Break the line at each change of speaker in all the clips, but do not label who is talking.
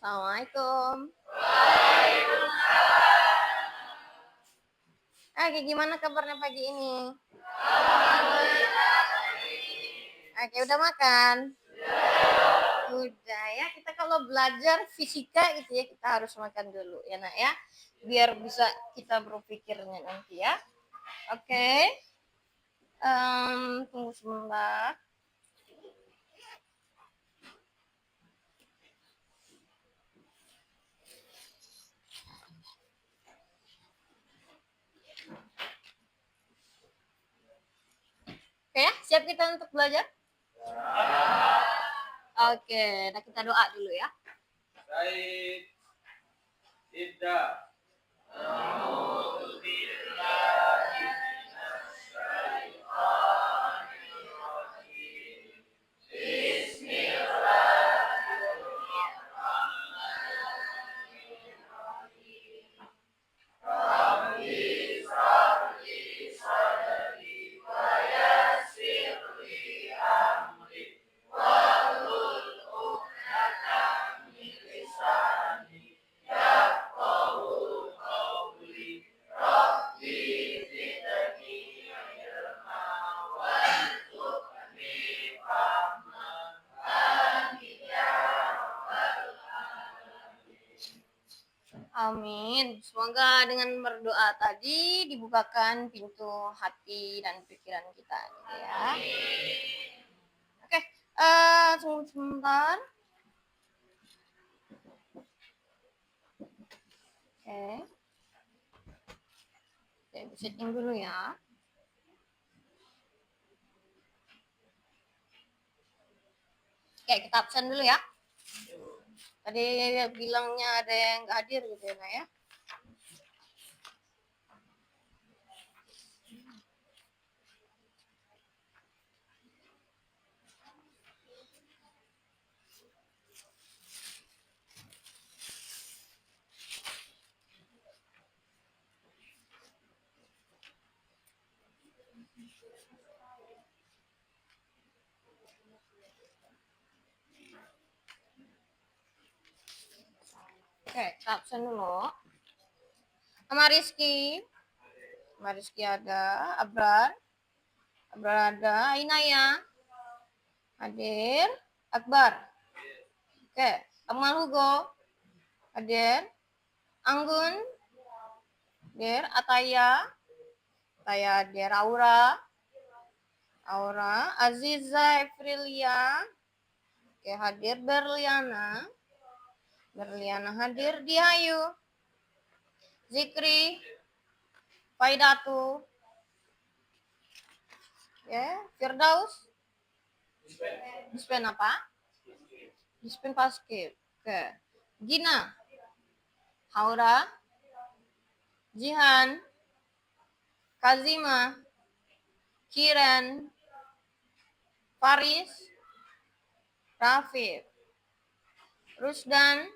Assalamualaikum. Gimana kabarnya pagi ini? Oke, udah makan? Udah ya, kita kalau belajar fisika gitu ya, kita harus makan dulu ya nak ya, biar bisa kita berpikirnya nanti ya. Oke, tunggu sebentar. Oke ya, siap kita untuk belajar? Oke, nah kita doa dulu ya.
Baik, tidak.
Amin. Semoga dengan berdoa tadi dibukakan pintu hati dan pikiran kita gitu ya. Oke, tunggu sebentar. Oke, setting dulu ya. Oke, kita absen dulu ya. Tadi bilangnya ada yang nggak hadir gitu ya, ya. Oke, kita absen dulu. Sama Rizky. Sama Rizky ada, Abrar ada, Inaya hadir, Akbar. Oke, Amal Hugo hadir, Anggun hadir, Ataya hadir, Aura, Aziza Efrilia hadir, Berliana hadir, Dihayu, Zikri, Faidatu, Firdaus, Dispen apa? Dispen Paskib. Oke. Gina, Haura, Jihan, Kazima, Kiran, Faris, Rafif, Rusdan,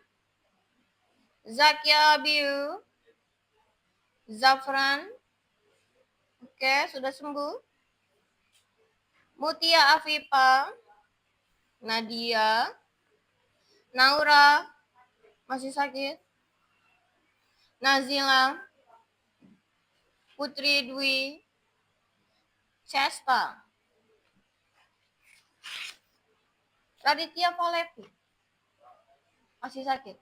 Zakia Abiu, Zafran. Oke, sudah sembuh. Mutia Afifa, Nadia, Naura, masih sakit. Nazila, Putri Dwi, Chesta, Raditya Polepi, masih sakit.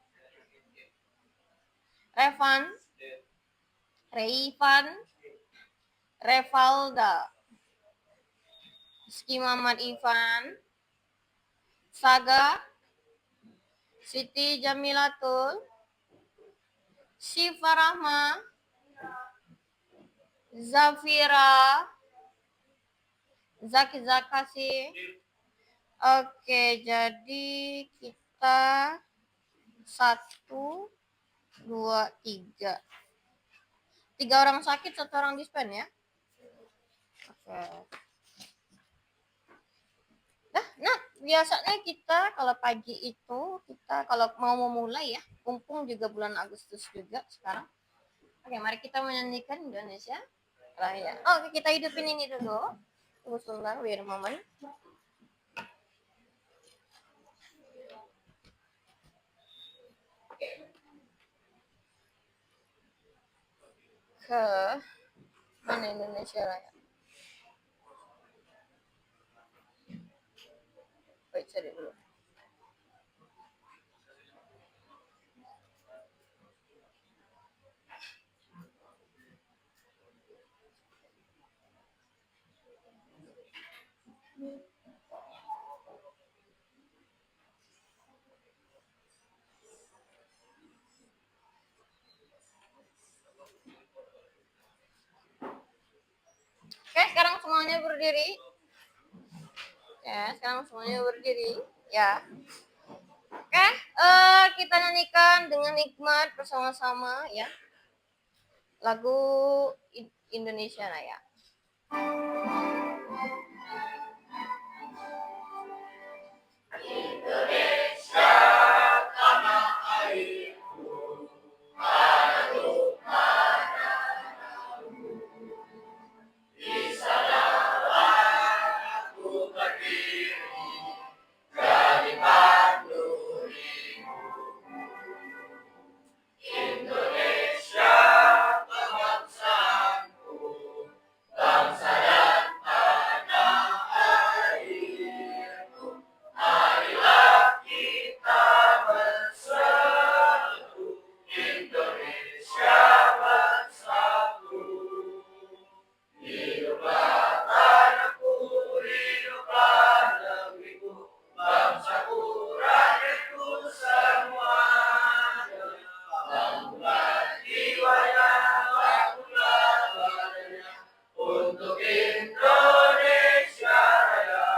Revan, Reivan, Revalda, Rizky Muhammad Ivan, Saga, Siti Jamilatul, Syifa Rahma, Zafira, Zaki Zakasi. Oke, jadi kita 1, 2, 3. 3 orang sakit, 1 orang dispen ya. Oke. Nah, biasanya kita kalau pagi itu kita kalau mau memulai ya, mumpung juga bulan Agustus juga sekarang. Oke, mari kita menyanyikan Indonesia Raya. Oke, kita hidupin ini dulu. Tunggu sebentar, biar momen. ke mana Indonesia Raya. Baik, cari dulu. Oke, sekarang semuanya berdiri. Ya, sekarang semuanya berdiri. Ya. Oke, kita nyanyikan dengan nikmat bersama-sama ya. Lagu Indonesia Raya. Indonesia tanah airku, tanah manamu, di sanalah aku berdiri dari batu dirimu. Indonesia kebangsaanku, bangsa dan tanah airku. Marilah kita bersatu, Indonesia bersatu. Hiduplah tanahku, hiduplah negeriku, bangsaku, rakyatku semuanya. Bangunlah jiwanya, bangunlah badannya, untuk Indonesia Raya.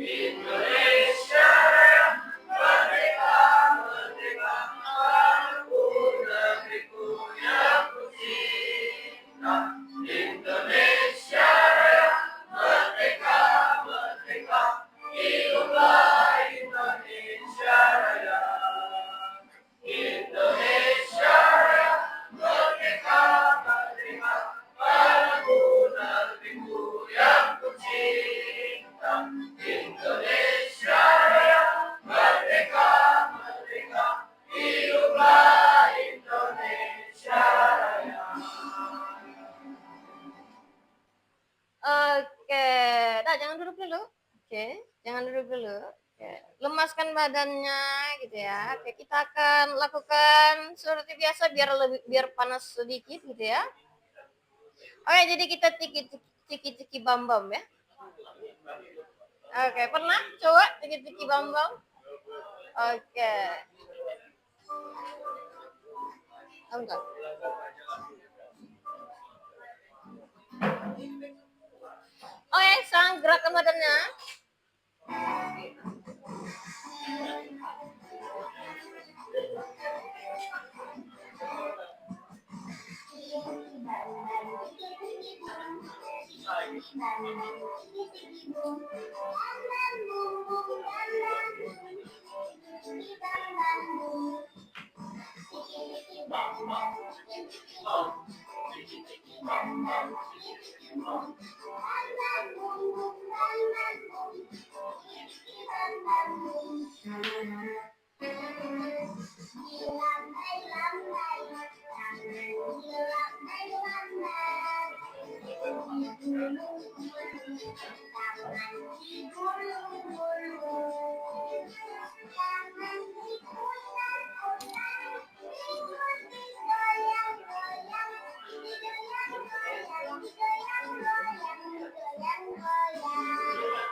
Indonesia Raya, merdeka, merdeka, tanahku, negeriku yang kucinta. Indonesia Raya, merdeka, merdeka, hiduplah Indonesia Raya. Indonesia Raya, merdeka, merdeka, tanahku, negeriku yang kucinta. Indonesia Raya, merdeka, merdeka, hiduplah Indonesia Raya. Oke, nah jangan duduk dulu. Oke, jangan duduk dulu. Oke, lemaskan badannya gitu ya. Oke, kita akan lakukan seperti biasa biar panas sedikit gitu ya. Oke, jadi kita tiki bam bam ya. Oke, pernah coba tiki bam bam? Oke. Enggak. Oke, sekarang gerakan badannya.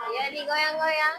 Ya, digoyang-goyang.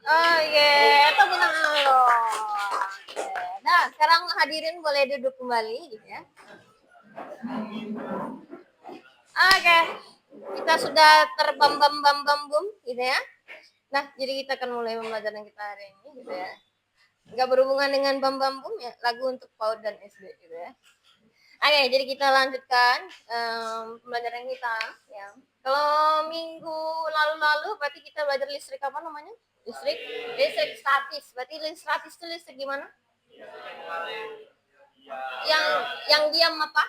Oh yeah, tepuk Oke. Nah, sekarang hadirin boleh duduk kembali gitu ya. Oke. Kita sudah terbam-bam-bam-bam gitu ya. Nah, jadi kita akan mulai pembelajaran kita hari ini gitu ya. Nggak berhubungan dengan bam-bam-bum ya, lagu untuk PAUD dan SD gitu ya. Oke, jadi kita lanjutkan pembelajaran kita ya. Kalau minggu lalu-lalu berarti kita belajar listrik apa namanya? Listrik statis. Berarti listrik statis itu listrik gimana? Yang diam apa?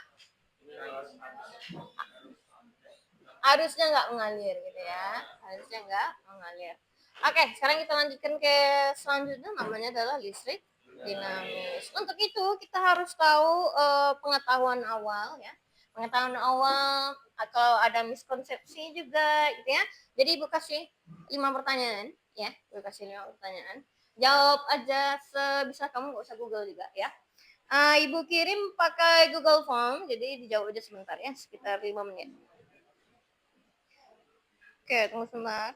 Harusnya nggak mengalir gitu ya. Harusnya nggak mengalir. Oke, sekarang kita lanjutkan ke selanjutnya, namanya adalah listrik dinamis. Untuk itu kita harus tahu pengetahuan awal ya. Pengetahuan awal atau ada miskonsepsi juga gitu ya. Jadi Ibu kasih 5 pertanyaan ya. Ibu kasih 5 pertanyaan. Jawab aja sebisa kamu, nggak usah Google juga ya. Ibu kirim pakai Google Form, jadi dijawab aja sebentar ya, sekitar 5 menit. Oke, tunggu sebentar.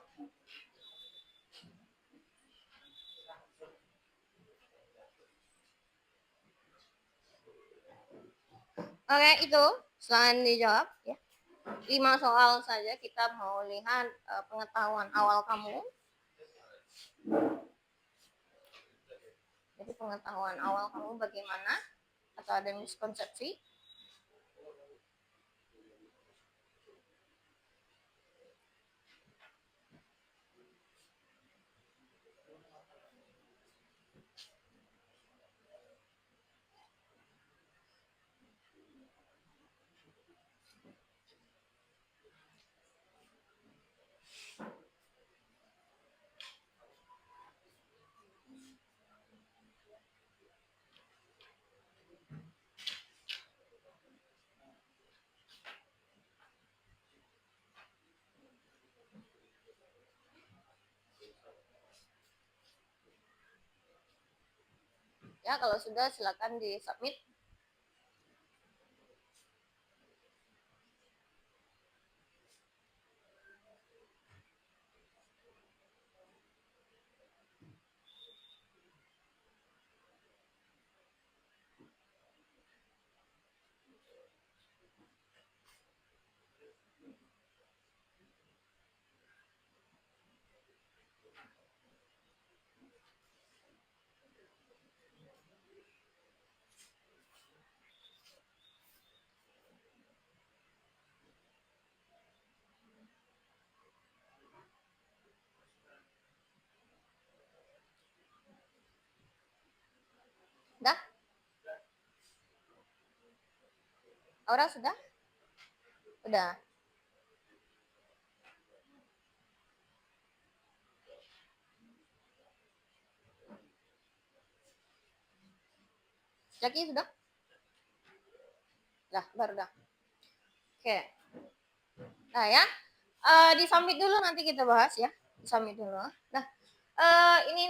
Oke, itu selain dijawab ya. 5 soal saja, kita mau lihat pengetahuan awal kamu. Jadi pengetahuan awal kamu bagaimana, atau ada miskonsepsi? Ya, kalau sudah silakan di submit. Dah? Aura sudah? Udah. Jaki sudah? Dah, baru dah. Oke. Nah ya, di submit dulu, nanti kita bahas ya. Di submit dulu. Nah, ini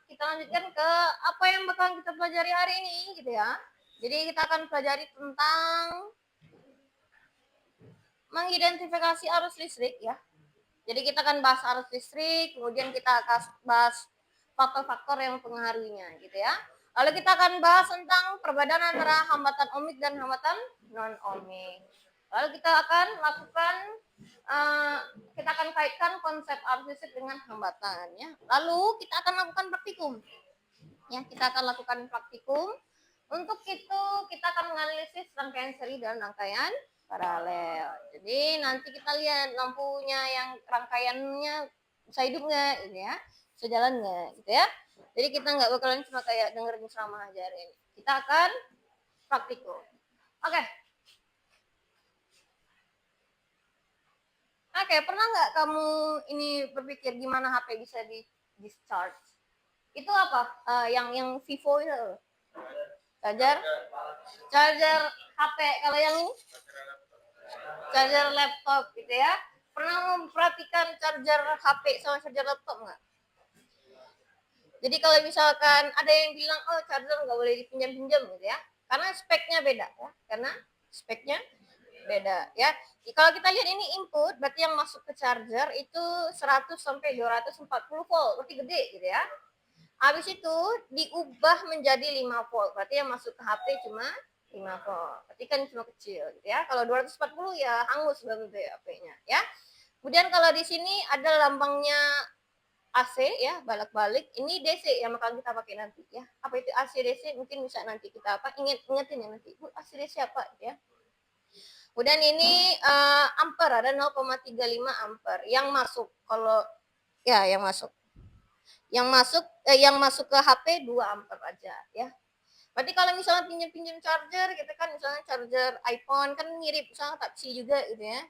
kita lanjutkan ke apa yang bakal kita pelajari hari ini gitu ya. Jadi kita akan pelajari tentang mengidentifikasi arus listrik ya. Jadi kita akan bahas arus listrik, kemudian kita akan bahas faktor-faktor yang mempengaruhinya gitu ya. Lalu kita akan bahas tentang perbedaan antara hambatan ohmik dan hambatan non ohmik. Lalu kita akan lakukan kita akan kaitkan konsep arus listrik dengan hambatan ya. Lalu kita akan lakukan praktikum. Ya, kita akan lakukan praktikum. Untuk itu kita akan menganalisis rangkaian seri dan rangkaian paralel. Jadi nanti kita lihat lampunya yang rangkaiannya bisa hidup nggak ini ya, bisa jalan nggak gitu ya. Jadi kita nggak bakalan cuma kayak dengerin ceramah aja hari ini. Kita akan praktikum. Oke. Oke, pernah nggak kamu ini berpikir gimana HP bisa di discharge? Itu apa? Yang Vivo itu charger HP. Kalau yang ini charger laptop gitu ya. Pernah memperhatikan charger HP sama charger laptop nggak? Jadi kalau misalkan ada yang bilang oh charger nggak boleh dipinjam-pinjam gitu ya, karena speknya beda ya, karena speknya beda ya. Kalau kita lihat ini input, berarti yang masuk ke charger itu 100 sampai 240 volt, berarti gede gitu ya. Habis itu diubah menjadi 5 volt. Berarti yang masuk ke HP cuma 5 volt. Berarti kan cuma kecil gitu ya. Kalau 240 ya hangus banget HP-nya ya. Kemudian kalau di sini ada lambangnya AC ya, balik-balik. Ini DC yang bakal kita pakai nanti ya. Apa itu AC DC? Mungkin bisa nanti kita ingetin ya nanti. Bu, AC DC apa ya? Kemudian ini ampere, ada 0,35 ampere yang masuk. Kalau ya yang masuk. Yang masuk ke HP 2 ampere aja ya. Berarti kalau misalnya pinjam charger gitu kan, misalnya charger iPhone kan mirip misalnya Type-C juga gitu ya.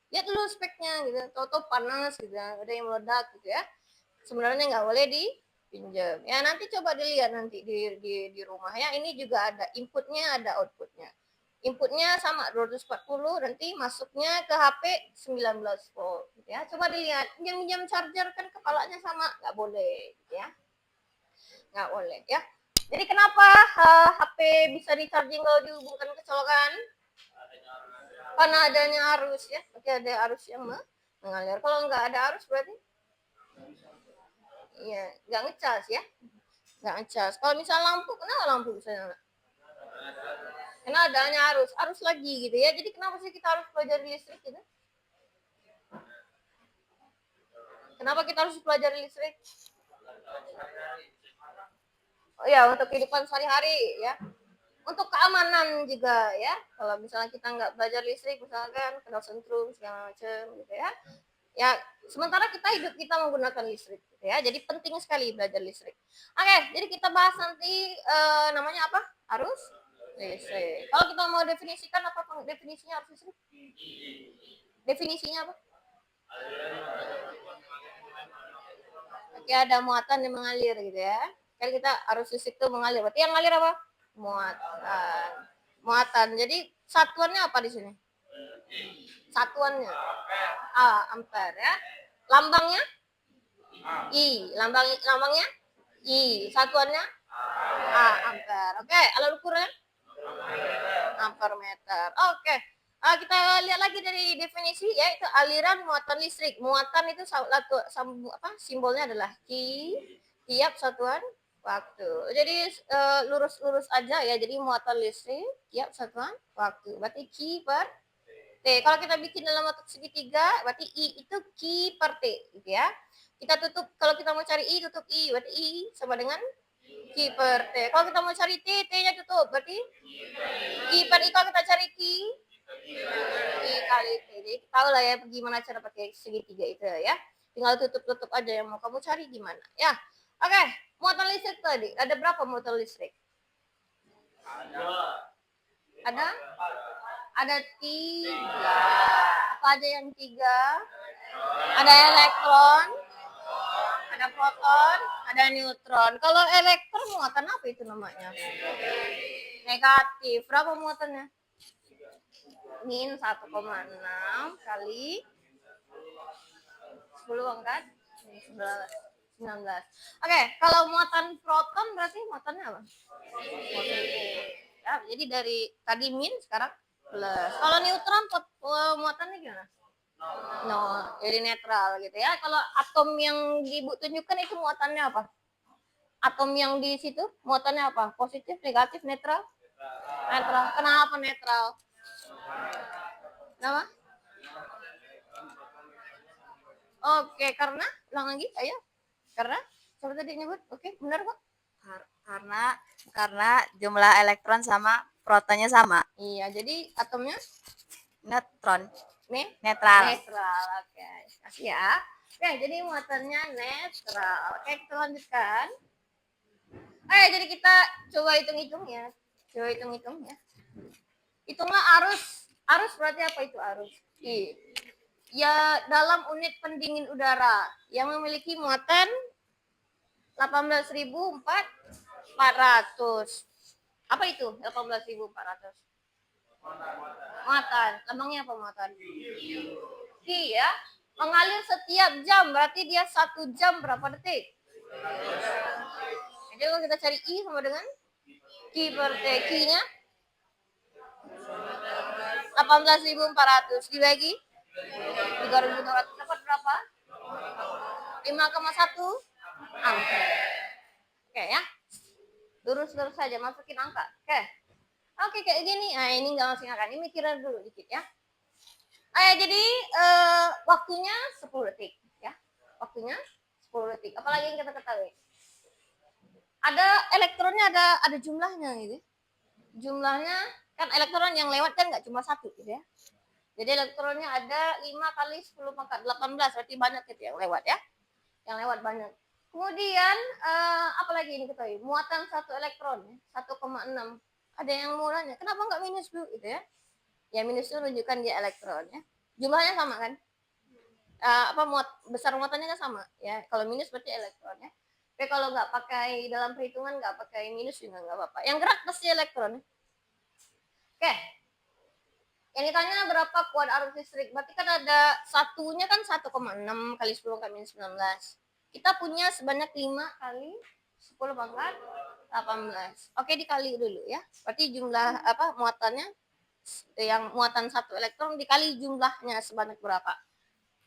Lihat dulu speknya gitu, toto panas gitu, ada yang meledak gitu ya. Sebenarnya nggak boleh dipinjam. Ya nanti coba dilihat nanti di rumah ya. Ini juga ada inputnya, ada outputnya. Inputnya sama 240, nanti masuknya ke HP 19 volt gitu ya. Coba dilihat, pinjam charger kan kepalanya sama, nggak boleh gitu ya. Nggak boleh ya. Jadi kenapa HP bisa di charging kalau dihubungkan ke colokan? Karena adanya arus ya. Berarti ada arus yang mengalir. Kalau nggak ada arus berarti iya nggak ngecas ya. Nggak ngecas. Kalau misal lampu, kenapa lampu bisa nyala? Karena adanya arus lagi gitu ya. Jadi kenapa sih kita harus belajar listrik gitu? Kenapa kita harus belajar listrik? Oh ya, untuk kehidupan sehari-hari ya. Untuk keamanan juga ya. Kalau misalnya kita nggak belajar listrik, misalkan kena sentrum segala macam gitu ya. Ya, sementara hidup kita menggunakan listrik gitu ya. Jadi penting sekali belajar listrik. Oke, jadi kita bahas nanti namanya apa? Arus listrik. Kalau kita mau definisikan apa definisinya arus listrik? Definisinya apa? Oke, ada muatan yang mengalir gitu ya. Kan kita arus listrik itu mengalir. Berarti yang mengalir apa? Muatan. Muatan. Jadi satuannya apa di sini? Satuannya ampere ya. Lambangnya I. Lambangnya I. Satuannya ampere. Oke, alat ukurnya ampere meter. Oke. Kita lihat lagi dari definisi yaitu aliran muatan listrik. Muatan itu simbolnya adalah Q tiap satuan waktu. Jadi lurus-lurus aja ya. Jadi muatan listrik tiap satuan waktu. Berarti Q per T. Kalau kita bikin dalam bentuk segitiga, berarti I itu Q per T gitu ya. Kita tutup, kalau kita mau cari I, tutup I. Berarti I sama dengan Q per T. Kalau kita mau cari T, T-nya tutup. Berarti Q per I. Kalau kita cari Q, I kali T. Jadi tahu lah ya gimana cara pakai segitiga itu ya. Tinggal tutup-tutup aja yang mau kamu cari gimana. Ya, oke. Muatan listrik tadi. Ada berapa muatan listrik? Ada? Ada 3. Apa aja yang 3? Ada elektron, ada proton, ada neutron. Kalau elektron muatan apa itu namanya? Negatif. Berapa muatannya? Min 1,6 kali 10 kan? 19. Oke, kalau muatan proton berarti muatannya apa? Ya, jadi dari tadi min sekarang plus. Kalau neutron muatannya gimana? No, jadi netral gitu ya. Kalau atom yang ditunjukkan itu muatannya apa? Atom yang di situ muatannya apa? Positif, negatif, netral? Netral. Kenapa netral? Kenapa? Oke, karena ulang lagi, ayo. Karena siapa tadi nyebut? Oke, benar kok.
Karena jumlah elektron sama protonnya sama.
Iya, jadi atomnya
Neutron.
Netral. Oke, kasih ya. Oke, jadi muatannya netral. Oke, kita lanjutkan. Jadi kita coba hitung-hitung ya. Hitunglah arus. Arus berarti apa itu arus? I. Ya, dalam unit pendingin udara yang memiliki muatan 18.400. Apa itu 18.400? Muatan. Lambangnya apa muatan? Q ya. Mengalir setiap jam, berarti dia 1 jam berapa detik? Jadi kalau kita cari I sama dengan Q per T. Q-nya 18.400 dibagi 3.200 dapat berapa? 5,1 ampere. Oke, Lurus-lurus saja, masukin angka. Oke, kayak gini. Nah, ini nggak masukin angka. Ini mikirin dulu dikit ya. Jadi waktunya 10 detik ya. Waktunya 10 detik. Apalagi yang kita ketahui? Ada elektronnya, ada jumlahnya gitu. Jumlahnya kan elektron yang lewat kan nggak cuma satu gitu ya. Jadi elektronnya ada 5 kali 10 pangkat 18, berarti banyak gitu yang lewat ya. Yang lewat banyak. Kemudian apalagi ini ketahui? Muatan satu elektron 1,6. Ada yang murahnya. Kenapa nggak minus dulu gitu ya? Ya minus itu menunjukkan dia elektron ya. Jumlahnya sama kan? Besar muatannya kan sama ya. Kalau minus berarti elektron ya. Tapi kalau nggak pakai dalam perhitungan, nggak pakai minus juga nggak apa-apa. Yang gerak pasti elektron. Oke. Yang ditanya berapa kuat arus listrik? Berarti kan ada satunya kan 1,6 kali 10 kali minus 19. Kita punya sebanyak 5 kali 10 pangkat 18. Oke, dikali dulu ya. Berarti jumlah muatannya yang muatan satu elektron dikali jumlahnya sebanyak berapa?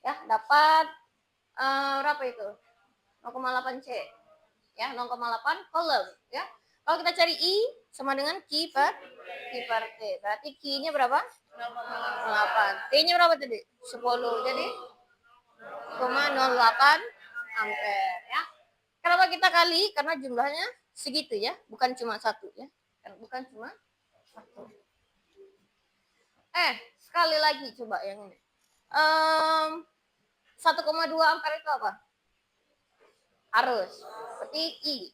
Ya, dapat berapa itu? 0,8 C. Ya, 0,8 coulomb ya. Kalau kita cari I sama dengan Q per T. Berarti Q-nya berapa? 0,8. T-nya berapa tadi? 10. Jadi 0,08 ampere ya. Kenapa kita kali? Karena jumlahnya segitu ya, bukan cuma satu ya. Bukan cuma satu. Sekali lagi coba yang ini. 1,2 ampere itu apa? Arus. Berarti I.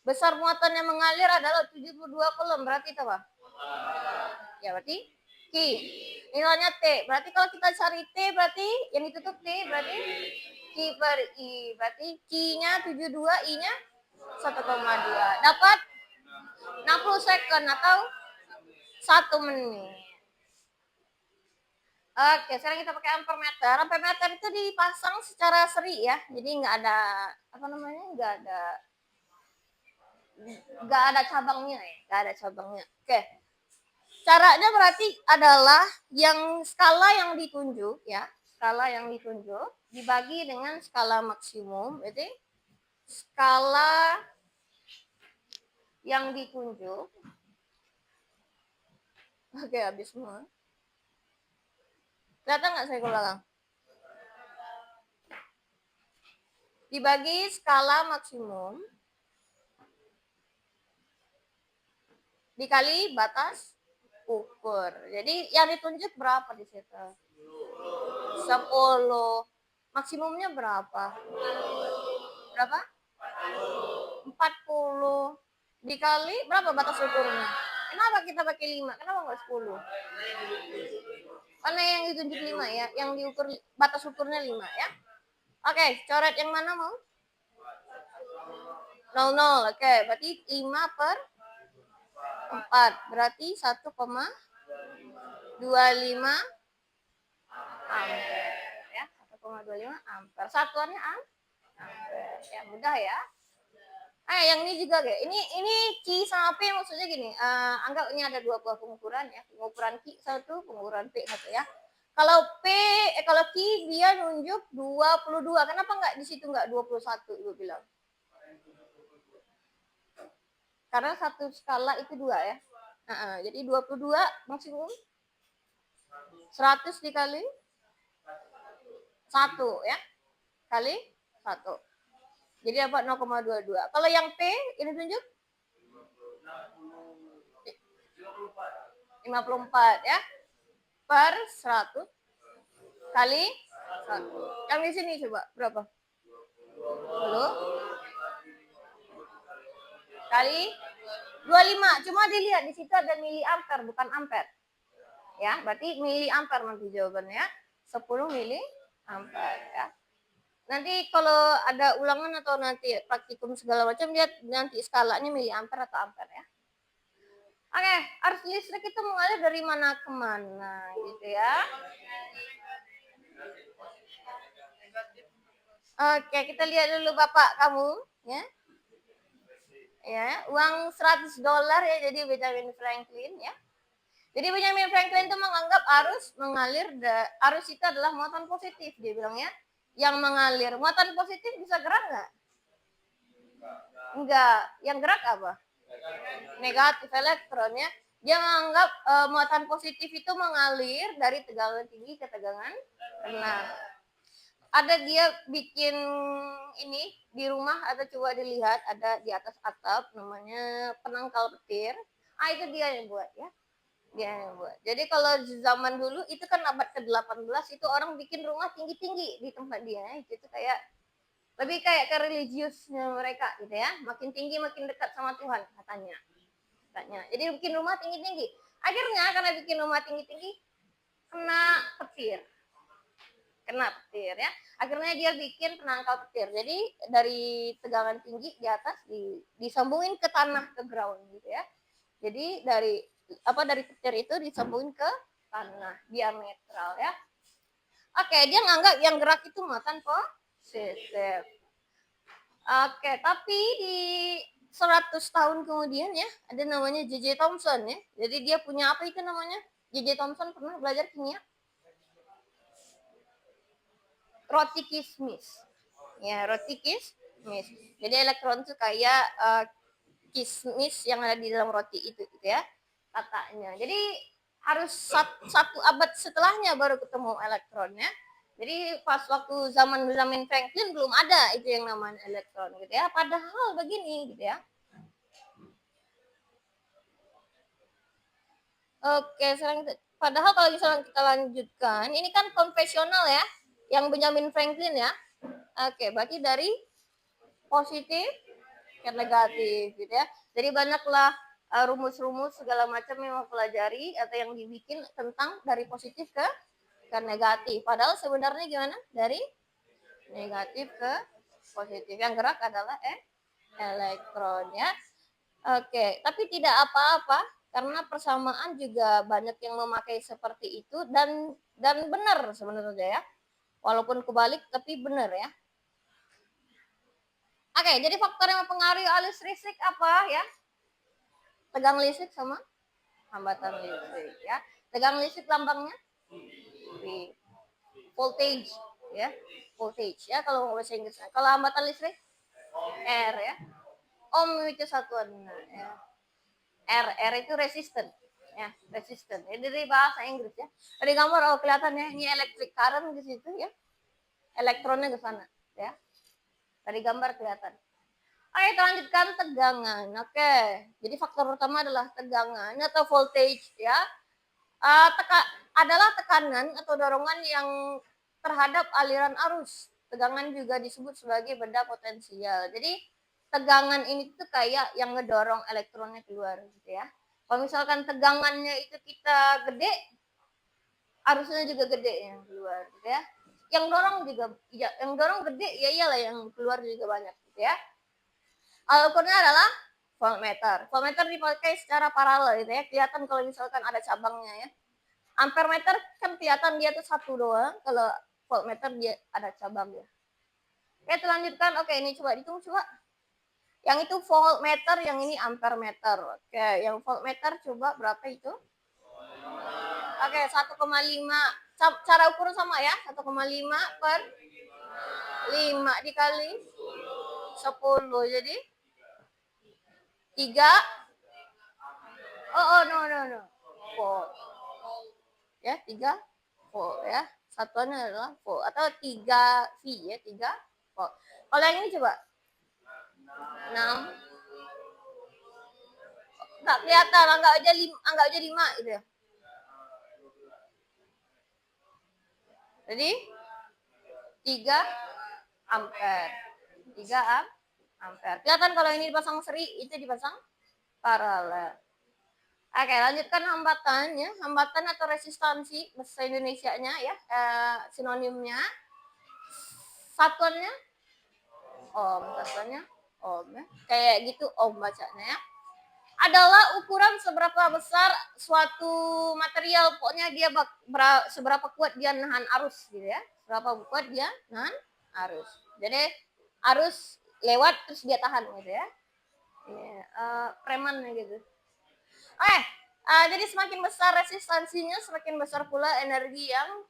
Besar muatan yang mengalir adalah 72 coulomb. Berarti itu apa? Ya, berarti Q. Nilainya T. Berarti kalau kita cari T, berarti yang ditutup T, berarti Q per I. Berarti Q-nya 72, I-nya 1,2. Dapat 60 second atau 1 menit. Oke, sekarang kita pakai ampermeter. Ampermeter itu dipasang secara seri ya. Jadi nggak ada nggak ada cabangnya ya, nggak ada cabangnya. Oke. Caranya berarti adalah yang skala yang ditunjuk ya, skala yang ditunjuk dibagi dengan skala maksimum. Jadi skala yang ditunjuk. Oke, habis semua. Kelihatan nggak saya ke belakang? Dibagi skala maksimum dikali batas ukur. Jadi yang ditunjuk berapa di situ? 10. Maksimumnya berapa? Berapa? 40. Dikali berapa batas ukurnya? Kenapa kita pakai 5? Kenapa nggak 10? Karena yang ditunjuk 5 ya, yang diukur batas ukurnya 5 ya. Oke, coret yang mana mau? 00. Oke, berarti 5 per 4. Berarti 1,25 ampere ya. 1,25 ampere. Satuannya ampere. Ya, mudah ya. Yang ini juga kayak ini Q sama P maksudnya gini. Anggap ini ada dua buah pengukuran ya. Pengukuran Q satu, pengukuran P satu ya. Kalau kalau Q dia nunjuk 22. Kenapa nggak di situ nggak 21 Ibu bilang? Karena satu skala itu 2 ya. Jadi 22 maksimum 100 dikali 1 ya. Kali 1. Jadi dapat 0,22. Kalau yang P ini tunjuk 54 ya. Per 100 kali 1. Yang di sini coba berapa? 20 kali 25. Cuma dilihat di situ ada miliampere bukan ampere. Ya, berarti miliampere nanti jawabannya. 10 miliampere ya. Nanti kalau ada ulangan atau nanti praktikum segala macam lihat nanti skalanya miliampere atau ampere ya. Oke, arus listrik itu mengalir dari mana ke mana gitu ya. Oke, kita lihat dulu Bapak kamu ya. Ya, uang $100 ya, jadi Benjamin Franklin ya. Jadi Benjamin Franklin itu menganggap arus mengalir, arus itu adalah muatan positif dia bilang ya. Yang mengalir, muatan positif bisa gerak nggak? Enggak. Yang gerak apa? negatif elektron ya. Dia menganggap muatan positif itu mengalir dari tegangan tinggi ke tegangan rendah. Ada dia bikin ini di rumah, atau coba dilihat ada di atas atap namanya penangkal petir. Itu dia yang buat ya. Dia yang buat. Jadi kalau zaman dulu itu kan abad ke-18 itu orang bikin rumah tinggi-tinggi di tempat dia. Itu kayak lebih kayak ke religiusnya mereka gitu ya. Makin tinggi makin dekat sama Tuhan katanya. Jadi bikin rumah tinggi-tinggi. Akhirnya karena bikin rumah tinggi-tinggi kena petir ya. Akhirnya dia bikin penangkal petir. Jadi dari tegangan tinggi di atas disambungin ke tanah, ke ground gitu ya. Jadi dari petir itu disambungin ke tanah diametral ya. Oke, dia nganggap yang gerak itu muatan positif. Oke, tapi di 100 tahun kemudian ya, ada namanya J.J. Thomson ya. Jadi dia punya apa itu namanya? J.J. Thomson pernah belajar kimia? Roti kismis. Ya, roti kismis. Jadi elektron itu kayak kismis yang ada di dalam roti itu gitu ya. Katanya. Jadi harus satu abad setelahnya baru ketemu elektronnya. Jadi pas waktu zaman Benjamin Franklin belum ada itu yang namanya elektron gitu ya. Padahal begini gitu ya. Oke, padahal kalau misalnya kita lanjutkan, ini kan konvensional ya, yang Benjamin Franklin ya. Oke, berarti dari positif ke negatif gitu ya. Jadi banyaklah rumus-rumus segala macam yang mempelajari atau yang dibikin tentang dari positif ke negatif. Padahal sebenarnya gimana? Dari negatif ke positif. Yang gerak adalah elektron ya. Oke, tapi tidak apa-apa karena persamaan juga banyak yang memakai seperti itu dan benar sebenarnya ya. Walaupun kebalik tapi benar ya. Oke, jadi faktor yang mempengaruhi arus listrik apa ya? Tegangan listrik sama hambatan listrik ya. Tegangan listrik lambangnya V. Voltage ya. Voltage ya kalau bahasa Inggris. Kalau hambatan listrik R ya. Ohm itu satuannya ya. R itu resisten ya, resisten. Ya, dari bahasa Inggris ya. Dari gambar kelihatannya ini electric current di situ ya. Elektronnya ke sana ya. Dari gambar kelihatan. Oke, kita lanjutkan tegangan. Oke, jadi faktor pertama adalah tegangan atau voltage ya. Adalah tekanan atau dorongan yang terhadap aliran arus. Tegangan juga disebut sebagai benda potensial. Jadi tegangan ini tuh kayak yang ngedorong elektronnya keluar gitu ya. Kalau misalkan tegangannya itu kita gede, arusnya juga gede yang keluar gitu ya. Yang dorong juga ya, yang dorong gede ya iyalah yang keluar juga banyak gitu ya. Alat ukurnya adalah voltmeter. Voltmeter dipakai secara paralel gitu ya. Kelihatan kalau misalkan ada cabangnya ya. Ampermeter kan kelihatan dia tuh satu doang. Kalau voltmeter dia ada cabangnya. Oke, kita lanjutkan. Oke, ini coba dihitung coba. Yang itu voltmeter, yang ini ampermeter. Oke, yang voltmeter coba berapa itu? Oke, 1,5. Cara ukur sama ya. 1,5 per 5 dikali 10. Jadi 3. No. Volt. Ya, 3 volt ya. Satuannya adalah volt atau 3 V ya, 3 volt. Kalau yang ini coba 6. Enggak kelihatan, enggak aja 5 gitu ya. Jadi 3 ampere. 3 ampere. Kelihatan kalau ini dipasang seri, itu dipasang paralel. Oke, lanjutkan hambatan ya. Hambatan atau resistansi bahasa Indonesianya ya, sinonimnya. Satuannya ohm, ya. Kayak gitu ohm bacanya ya. Adalah ukuran seberapa besar suatu material, pokoknya dia seberapa kuat dia nahan arus gitu ya. Seberapa kuat dia nahan arus. Jadi arus lewat terus dia tahan gitu ya. Preman gitu. Jadi semakin besar resistansinya, semakin besar pula energi yang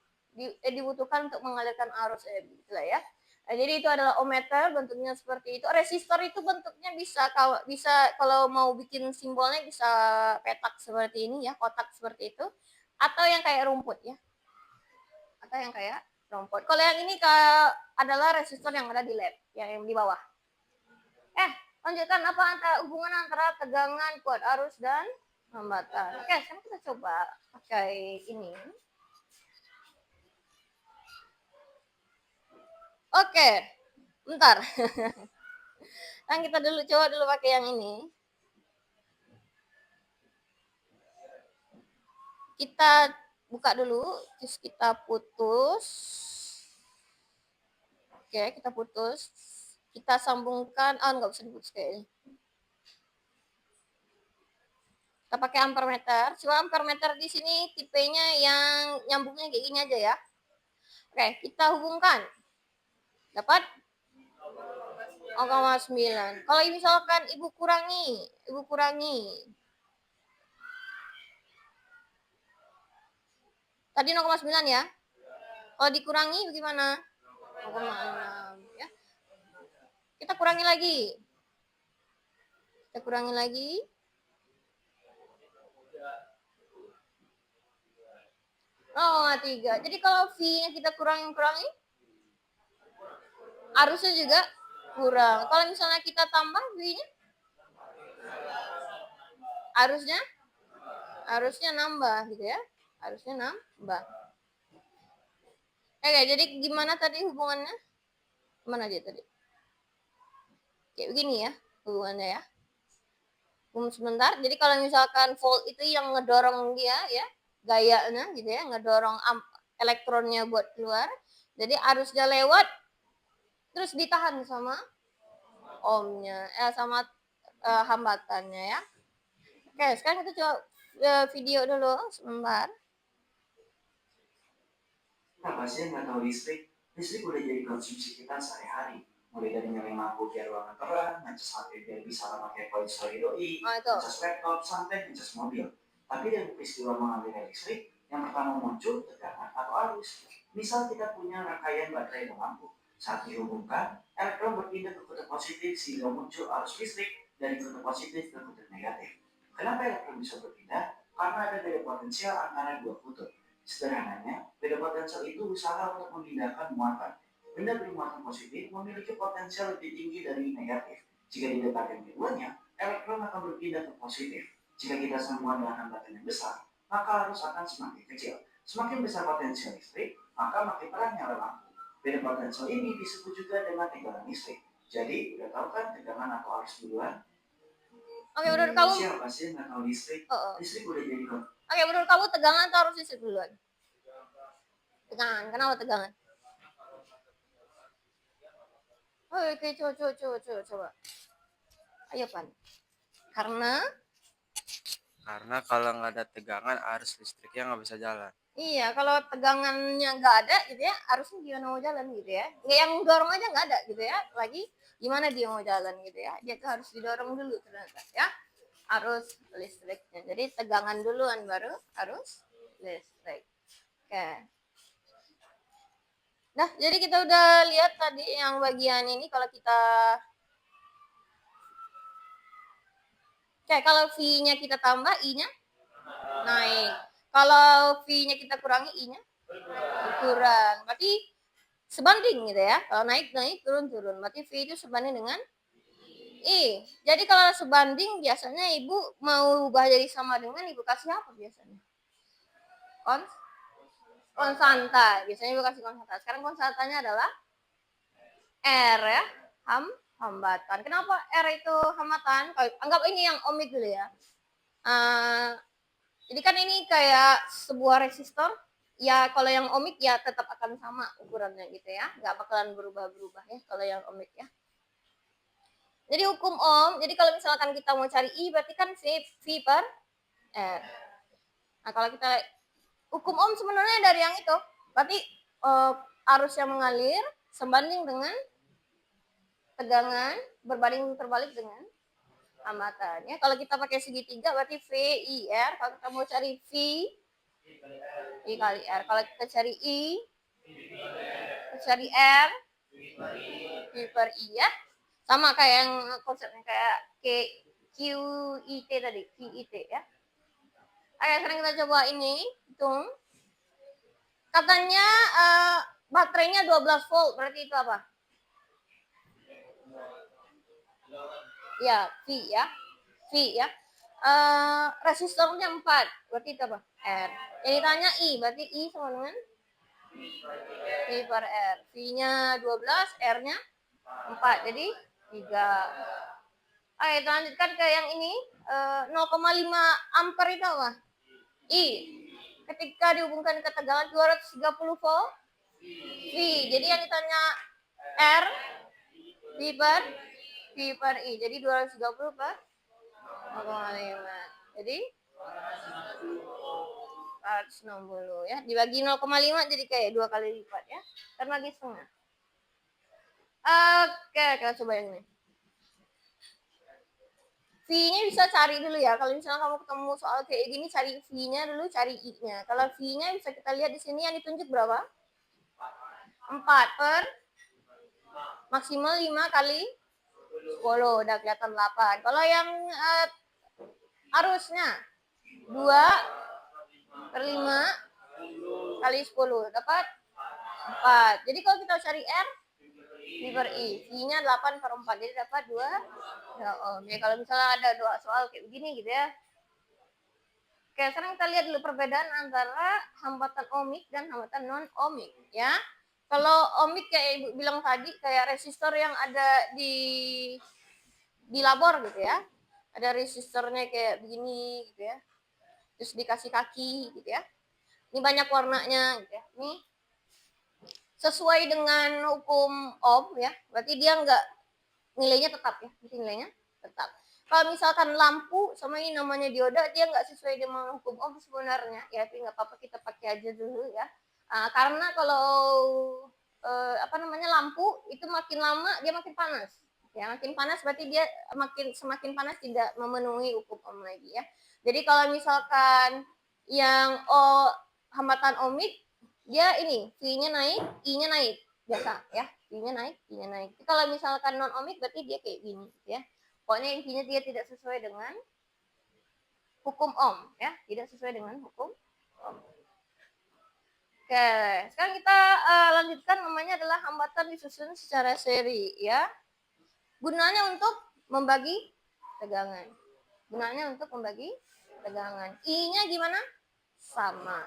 dibutuhkan untuk mengalirkan arus gitu lah ya. Nah, jadi itu adalah ohmmeter, bentuknya seperti itu. Resistor itu bentuknya bisa kalau mau bikin simbolnya bisa petak seperti ini ya, kotak seperti itu, atau yang kayak rumput ya, atau yang kayak rumput. Kalau yang ini adalah resistor yang ada di lab, yang di bawah. Lanjutkan apa hubungan antara tegangan, kuat arus dan hambatan. Oke, sekarang kita coba pakai ini. Oke, bentar. Nah, kita coba dulu pakai yang ini. Kita buka dulu, terus kita putus. Oke, kita putus. Kita sambungkan, nggak usah diputus kayaknya. Kita pakai ampermeter. Coba ampermeter di sini tipenya yang nyambungnya kayak gini aja ya. Oke, kita hubungkan. Dapat 0,9. Kalau misalkan ibu kurangi. Tadi 0,9 ya. Kalau dikurangi bagaimana? 0,6 ya. Kita kurangi lagi. 0,3. Jadi kalau V-nya kita kurangi, arusnya juga kurang. Kalau misalnya kita tambah V-nya, arusnya nambah gitu ya. Oke, jadi gimana tadi hubungannya? Gimana aja tadi? Kayak begini ya hubungannya ya. Sebentar. Jadi kalau misalkan volt itu yang ngedorong dia ya, gayanya gitu ya, ngedorong elektronnya buat keluar. Jadi arusnya lewat, terus ditahan sama ohmnya, sama hambatannya ya. Oke, sekarang kita coba video dulu sebentar.
Kita pasti nggak tahu listrik udah jadi konsumsi kita sehari-hari. Mulai dari nyalain lampu biar ruangan terang, ngecas HP biar bisa pakai poin story doi, ngecas laptop, sampai ngecas mobil. Tapi dari peristiwa mengambil listrik, yang pertama muncul tegangan atau arus. Misal kita punya rangkaian baterai dan lampu. Saat dihubungkan, elektron berpindah ke kutub positif sehingga muncul arus listrik dari kutub positif ke kutub negatif. Kenapa elektron bisa berpindah? Karena ada gaya potensial antara dua kutub. Sederhananya, beda potensial itu usaha untuk memindahkan muatan. Benda bermuatan positif memiliki potensial lebih tinggi dari negatif. Jika didekatkan keduanya, elektron akan berpindah ke positif. Jika kita sambungan dengan hambatan yang besar, maka arus akan semakin kecil. Semakin besar potensial listrik, maka makin terang nyala lampu. Beda potensial ini disebut juga dengan tegangan listrik. Jadi, udah tahu kan tegangan atau arus duluan?
Oke, menurut kamu?
Siapa sih nggak tahu listrik? Listrik udah jadi kok.
Oke, menurut kamu tegangan atau arus listrik duluan? Tegangan. Kenapa tegangan? Oke, coba. Ayo, Pan. Karena
kalau nggak ada tegangan arus listriknya nggak bisa jalan.
Iya, kalau tegangannya nggak ada gitu ya, arusnya gimana mau jalan gitu ya. Nggak, yang dorong aja nggak ada gitu ya. Lagi gimana dia mau jalan gitu ya. Dia tuh harus didorong dulu ternyata ya. Arus listriknya. Jadi tegangan duluan baru arus listrik. Oke. Nah, jadi kita udah lihat tadi yang bagian ini kalau kita kalau V-nya kita tambah, I-nya naik. Kalau V-nya kita kurangi, I-nya berkurang. Berarti sebanding gitu ya. Kalau naik, turun. Berarti V itu sebanding dengan I. Jadi kalau sebanding, biasanya Ibu mau ubah jadi sama dengan, Ibu kasih apa biasanya? Konstanta. Biasanya Ibu kasih konstanta. Sekarang konstantanya adalah R ya. Hambatan. Kenapa R itu hambatan? Anggap ini yang ohmik dulu ya. Jadi kan ini kayak sebuah resistor. Ya kalau yang ohmik ya tetap akan sama ukurannya gitu ya. Nggak bakalan berubah-berubah ya kalau yang ohmik ya. Jadi hukum Ohm, jadi kalau misalkan kita mau cari I berarti kan V per R. Nah kalau kita hukum Ohm sebenarnya dari yang itu. Berarti arus yang mengalir sebanding dengan tegangan berbanding terbalik dengan hambatan ya. Kalau kita pakai segitiga berarti V I R. Kalau kita mau cari V I kali R. Kalau kita cari I, kita cari R, V per I ya. Sama kayak yang konsepnya kayak QIT tadi, QIT ya. Oke, sekarang kita coba ini, hitung. Katanya baterainya 12 volt, berarti itu apa? Ya, V ya. V ya. Resistornya 4, berarti itu apa? R. Jadi tanya I, berarti I sama dengan V per R. V-nya 12, R-nya 4, jadi 3. Oke, kita lanjutkan ke yang ini. 0,5 ampere itu apa? I. Ketika dihubungkan ke tegangan 230 volt, V. Jadi yang ditanya R, V per I. Jadi 230 per 0,5. Jadi 160 ya. Dibagi 0,5 jadi kayak 2 kali lipat ya. Dan lagi setengah. Oke, kita coba yang ini. V-nya bisa cari dulu ya. Kalau misalnya kamu ketemu soal kayak gini, cari V-nya dulu, cari I-nya. Kalau V-nya bisa kita lihat di sini yang ditunjuk berapa? 4 per maksimal 5 kali 10. Udah kelihatan 8. Kalau yang arusnya 2 per 5 kali 10. Dapat 4. Jadi kalau kita cari R, V per I. V-nya 8 per 4. Jadi dapat 2 ohm. Ya, kalau misalnya ada 2 soal kayak begini gitu ya. Oke, sekarang kita lihat dulu perbedaan antara hambatan ohmik dan hambatan non-ohmik ya. Kalau ohmik kayak Ibu bilang tadi, kayak resistor yang ada di labor gitu ya. Ada resistornya kayak begini gitu ya. Terus dikasih kaki gitu ya. Ini banyak warnanya gitu ya. Ini sesuai dengan hukum Ohm ya, berarti dia nggak, nilainya tetap ya, berarti nilainya tetap. Kalau misalkan lampu sama ini namanya dioda, dia nggak sesuai dengan hukum Ohm sebenarnya ya, tapi nggak apa-apa, kita pakai aja dulu ya. Karena kalau lampu itu makin lama dia makin panas ya, makin panas berarti dia semakin panas, tidak memenuhi hukum Ohm lagi ya. Jadi kalau misalkan yang hambatan ohmik, dia ini V-nya naik, I-nya naik biasa ya, V-nya naik, I-nya naik. Kalau misalkan non ohmik berarti dia kayak gini ya. Pokoknya intinya dia tidak sesuai dengan hukum Ohm ya, tidak sesuai dengan hukum Ohm. Oke, sekarang kita lanjutkan, namanya adalah hambatan disusun secara seri ya. Gunanya untuk membagi tegangan. Gunanya untuk membagi tegangan. I-nya gimana? Sama.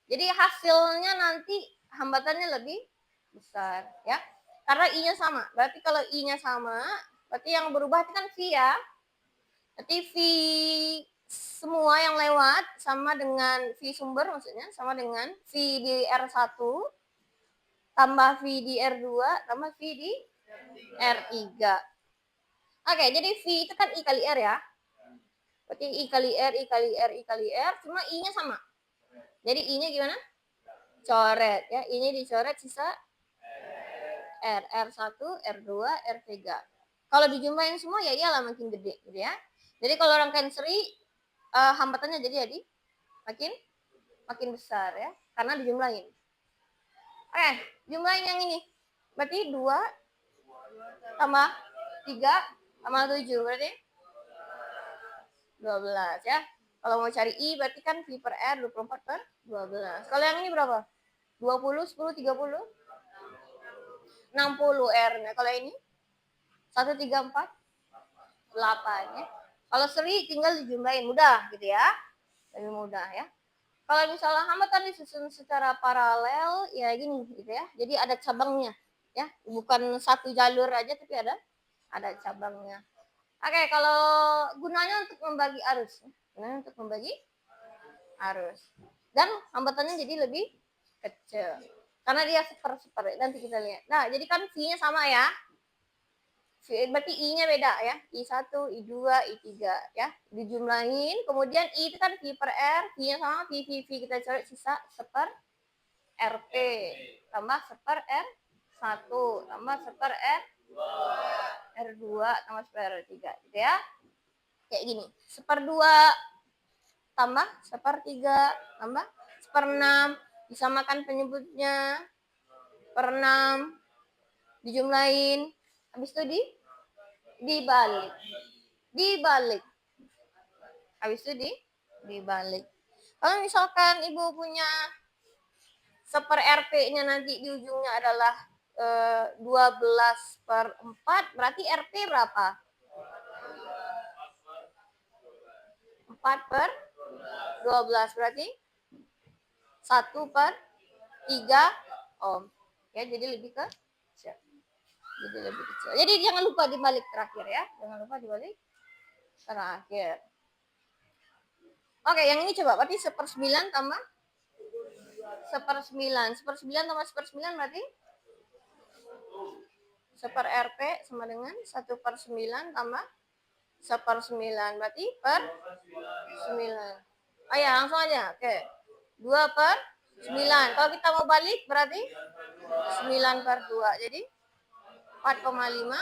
Jadi hasilnya nanti hambatannya lebih besar ya. Karena I-nya sama. Berarti kalau I-nya sama, berarti yang berubah itu kan V ya. Berarti V semua yang lewat sama dengan V sumber, maksudnya sama dengan V di R1 tambah V di R2 tambah V di R3. Oke, jadi V itu kan I kali R ya. Berarti I kali R, I kali R, I kali R, cuma I-nya sama. Jadi I-nya gimana? Coret ya, I-nya dicoret, sisa R, R1, R2, R3. Kalau dijumlahin semua ya iyalah makin gede gitu ya. Jadi kalau rangkaian seri hambatannya jadi makin besar ya, karena dijumlahin. Oke, jumlahin yang ini. Berarti 2 tambah 3 tambah 7 berarti 12 ya. Kalau mau cari I berarti kan V per R 24 per 12. Kalau yang ini berapa? 20, 10, 30, 60 R-nya. Kalau ini 1, 3, 4, 8 ya. Kalau seri tinggal dijumlahin, mudah gitu ya. Lebih mudah ya. Kalau misalnya hambatan disusun secara paralel ya gini gitu ya. Jadi ada cabangnya ya. Bukan satu jalur aja tapi ada cabangnya. Oke, kalau gunanya untuk membagi arus. Gunanya untuk membagi arus. Dan hambatannya jadi lebih kecil. Karena dia seper, nanti kita lihat. Nah, jadi kan V-nya sama ya. Berarti I-nya beda ya. I1, I2, I3 ya. Dijumlahin, kemudian I itu kan V per R, V-nya sama, V kita coret, sisa seper RT. Tambah seper R1, tambah seper R2, tambah seper R3 gitu ya. Kayak gini. Seper 2 tambah seper 3 tambah seper 6, disamakan penyebutnya per 6 dijumlahin, habis itu dibalik, habis itu dibalik. Kalau misalkan ibu punya seper RP-nya nanti di ujungnya adalah 12/4, berarti RP berapa? 4/12, berarti 1/3 ohm. Ya, jadi lebih kecil. Jadi jangan lupa dibalik terakhir ya. Jangan lupa dibalik terakhir. Oke, yang ini coba. Berarti 1/9 tambah 1/9. 1/9 tambah 1/9 berarti 1/RP sama dengan 1/9 tambah 1/9. Berarti per 9. Oh ya, langsung aja. Oke. 2/9. Kalau kita mau balik berarti 9/2. Jadi 4,5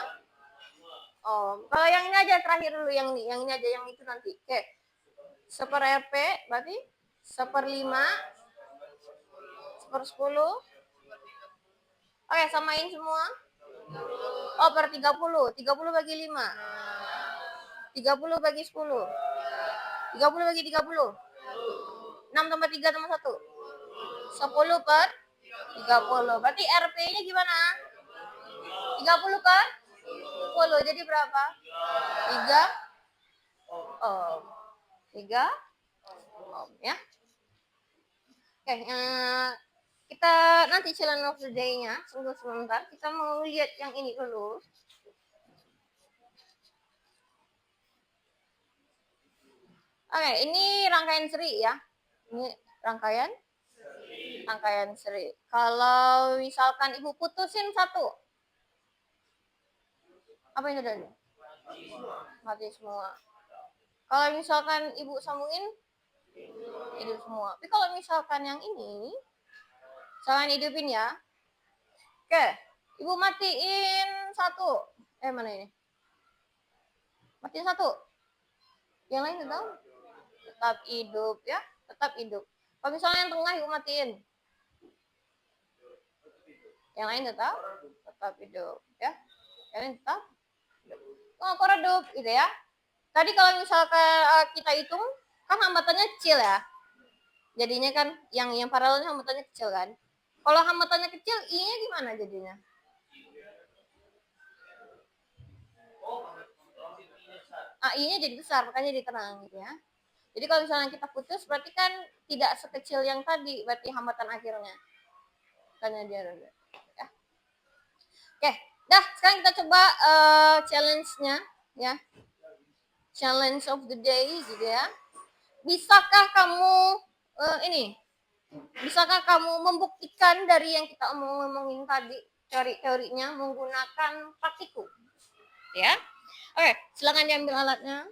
ohm. Kalau yang ini aja terakhir dulu, yang ini aja, yang itu nanti. Oke. 1/RP berarti 1/5, 1/10. Oke, samain semua. Oh, per 30. 30 bagi 5. 30 bagi 10. 30 bagi 30. 6 tambah 3 tambah 1. 10/30. Berarti RP-nya gimana? 30/10. Jadi berapa? 3 ohm. 3 ohm ya. Oke, kita nanti challenge of the day-nya. Tunggu sebentar. Kita mau lihat yang ini dulu. Oke, ini rangkaian seri ya. Ini rangkaian seri. Kalau misalkan ibu putusin satu, apa yang terjadi? Mati semua. Kalau misalkan ibu sambungin, hidup semua. Tapi kalau misalkan yang ini, misalkan hidupin ya. Oke, ibu matiin satu. Mana ini? Matiin satu. Yang lain tetap hidup ya, tetap hidup. Kalau misalnya yang tengah ibu matiin, yang lain tetap hidup ya. Yang lain tetap hidup. Oh, kok redup gitu ya. Tadi kalau misalkan kita hitung, kan hambatannya kecil ya. Jadinya kan yang paralelnya hambatannya kecil kan. Kalau hambatannya kecil, I-nya gimana jadinya? I-nya jadi besar, makanya jadi terang gitu ya. Jadi kalau misalnya kita putus, berarti kan tidak sekecil yang tadi, berarti hambatan akhirnya. Makanya dia ya. Oke, dah sekarang kita coba challenge-nya ya. Challenge of the day gitu ya. Bisakah kamu bisakah kamu membuktikan dari yang kita ngomongin tadi, teorinya menggunakan praktikum? Ya. Oke, silakan diambil alatnya.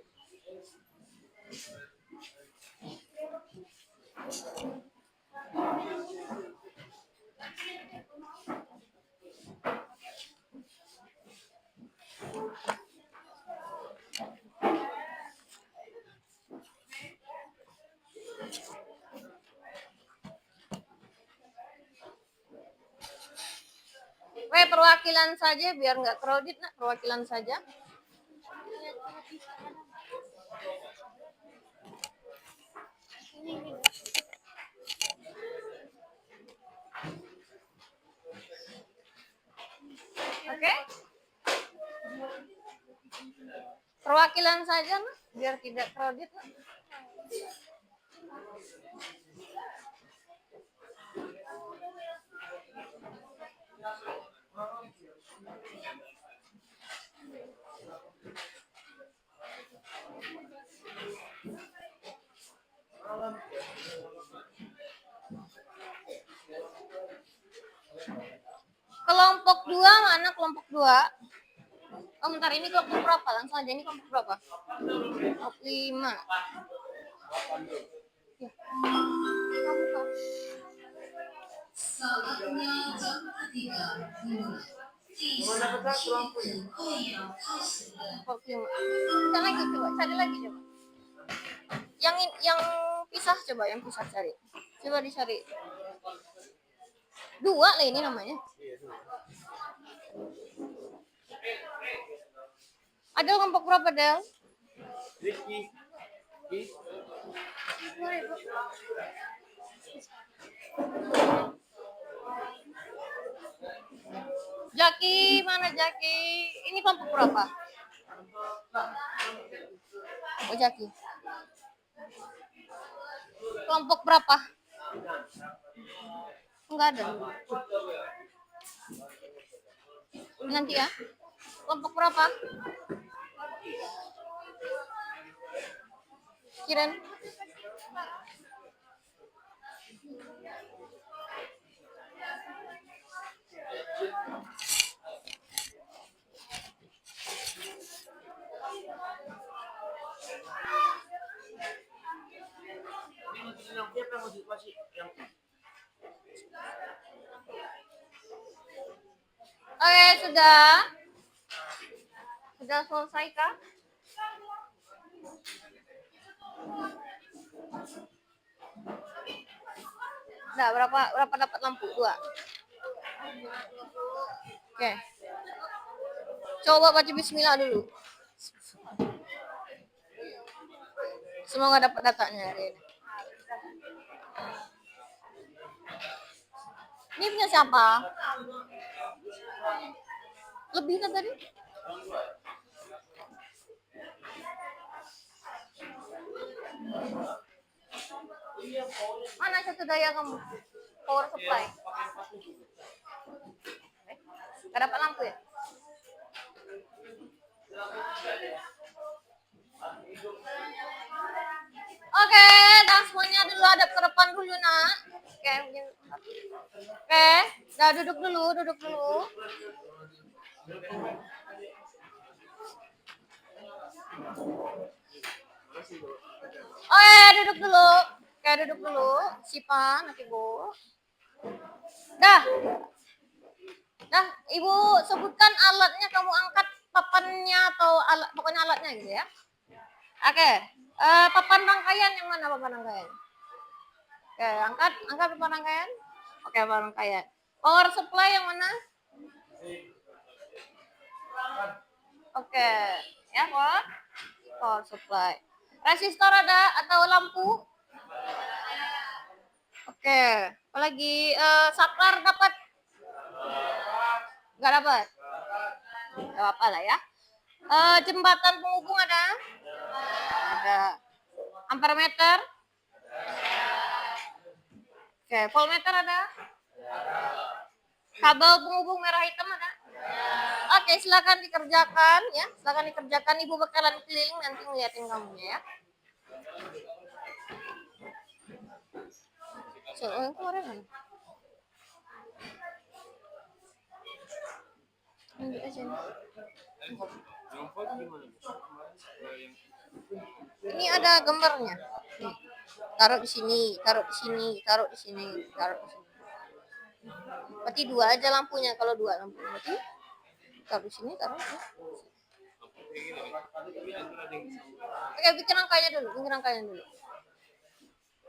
Perwakilan saja biar nggak crowded, nak. Perwakilan saja. Oke. Perwakilan saja, nak, biar tidak crowded, nak. Kelompok 2 mana kelompok 2? Oh, bentar, ini kelompok berapa? Langsung aja, ini kelompok berapa? Kelompok 5. Ya.
Saatnya jam 3 dimulai.
Kelompok 5. Kita lagi coba, cari lagi coba. Yang pisah coba, yang pisah cari. Coba dicari. 2 lah ini namanya. Del kelompok berapa, Del?
Rizky. Ki.
Jaki, mana Jaki? Ini kelompok berapa? Oh, Jaki. Kelompok berapa? Enggak ada. Nanti ya. Kelompok berapa? Kiran. Oke, sudah. Sudah selesai kah? Nah, berapa dapat lampu? 2. Oke. Coba baca bismillah dulu. Semoga dapat datanya hari ini. Ini punya siapa? Lebih kan tadi? Mana satu daya kamu? Power supply. Gak dapat lampu ya? Oke, dan semuanya dulu hadap ke depan dulu, nak. Oke, dah duduk dulu. Duduk dulu. Oke, duduk dulu. Sipan, nanti Bu. Dah, Ibu sebutkan alatnya, kamu angkat papannya atau alat, pokoknya alatnya gitu ya. Oke, papan rangkaian yang mana papan rangkaian? Oke, angkat papan rangkaian. Oke, papan rangkaian. Power supply yang mana? Oke, ya power supply. Resistor ada atau lampu? Oke, apalagi saklar dapat? Nggak dapat? Nggak apa-apa lah ya. Jembatan penghubung ada? Ada. Ampermeter? Oke, voltmeter ada? Kabel penghubung merah hitam ada? Oke, silakan dikerjakan ya. Silakan dikerjakan. Ibu bakalan keliling nanti ngeliatin kamunya ya. Kemarin mana? Lanjut aja nih. Ini ada gambarnya. Nih. Taruh di sini, taruh di sini, taruh di sini, taruh di sini. Berarti 2 aja lampunya. Kalau 2 lampu berarti taruh di sini, taruh di sini. Oke, bikin rangkaiannya dulu.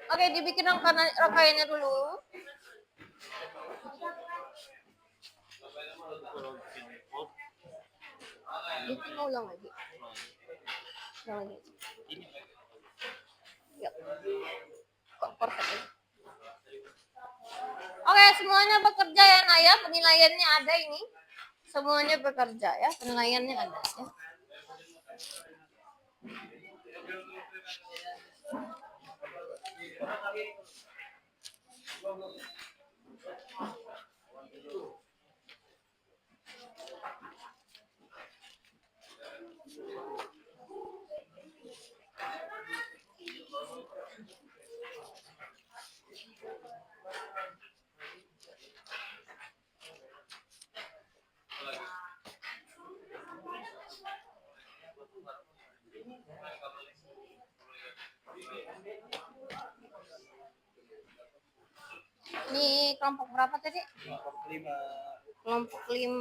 Oke, dibikin rangkaiannya dulu. Bikin ulang lagi. Yuk. Kok perfect ya? Oke, semuanya bekerja ya, Nak ya. Penilaiannya ada ini. Semuanya bekerja ya, penilaiannya ada ya. Ini kelompok berapa tadi? Kelompok 5.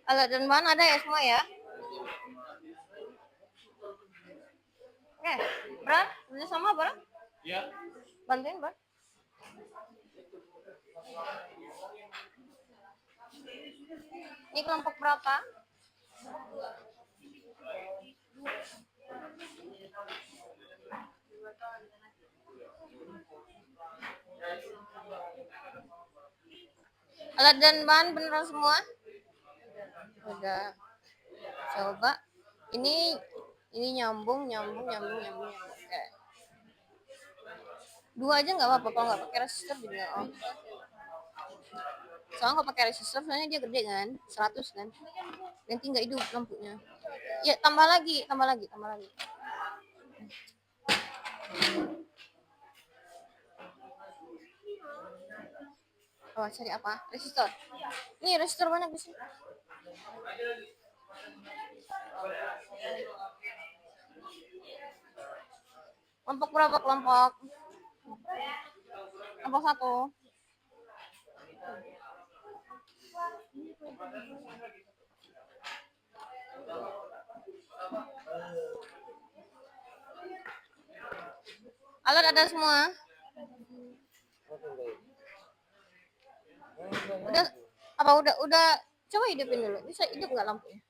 Alat dan bahan ada ya semua ya? Oke, Bro, kerja sama Bro?
Iya.
Bantuin Bro. Ini kelompok berapa? Alat dan bahan beneran semua? Udah. Coba. Ini nyambung. Oke. 2 aja nggak apa-apa, kalau nggak pakai resistor juga. Oh. Soalnya kalau pakai resistor soalnya dia gede kan, 100 kan. Nanti nggak hidup lampunya. Ya tambah lagi. Oh, cari apa? Resistor. Ini resistor banyak di sini. Kelompok berapa kelompok? Kelompok 1. Alat ada semua? Udah coba hidupin dulu. Bisa hidup nggak lampunya?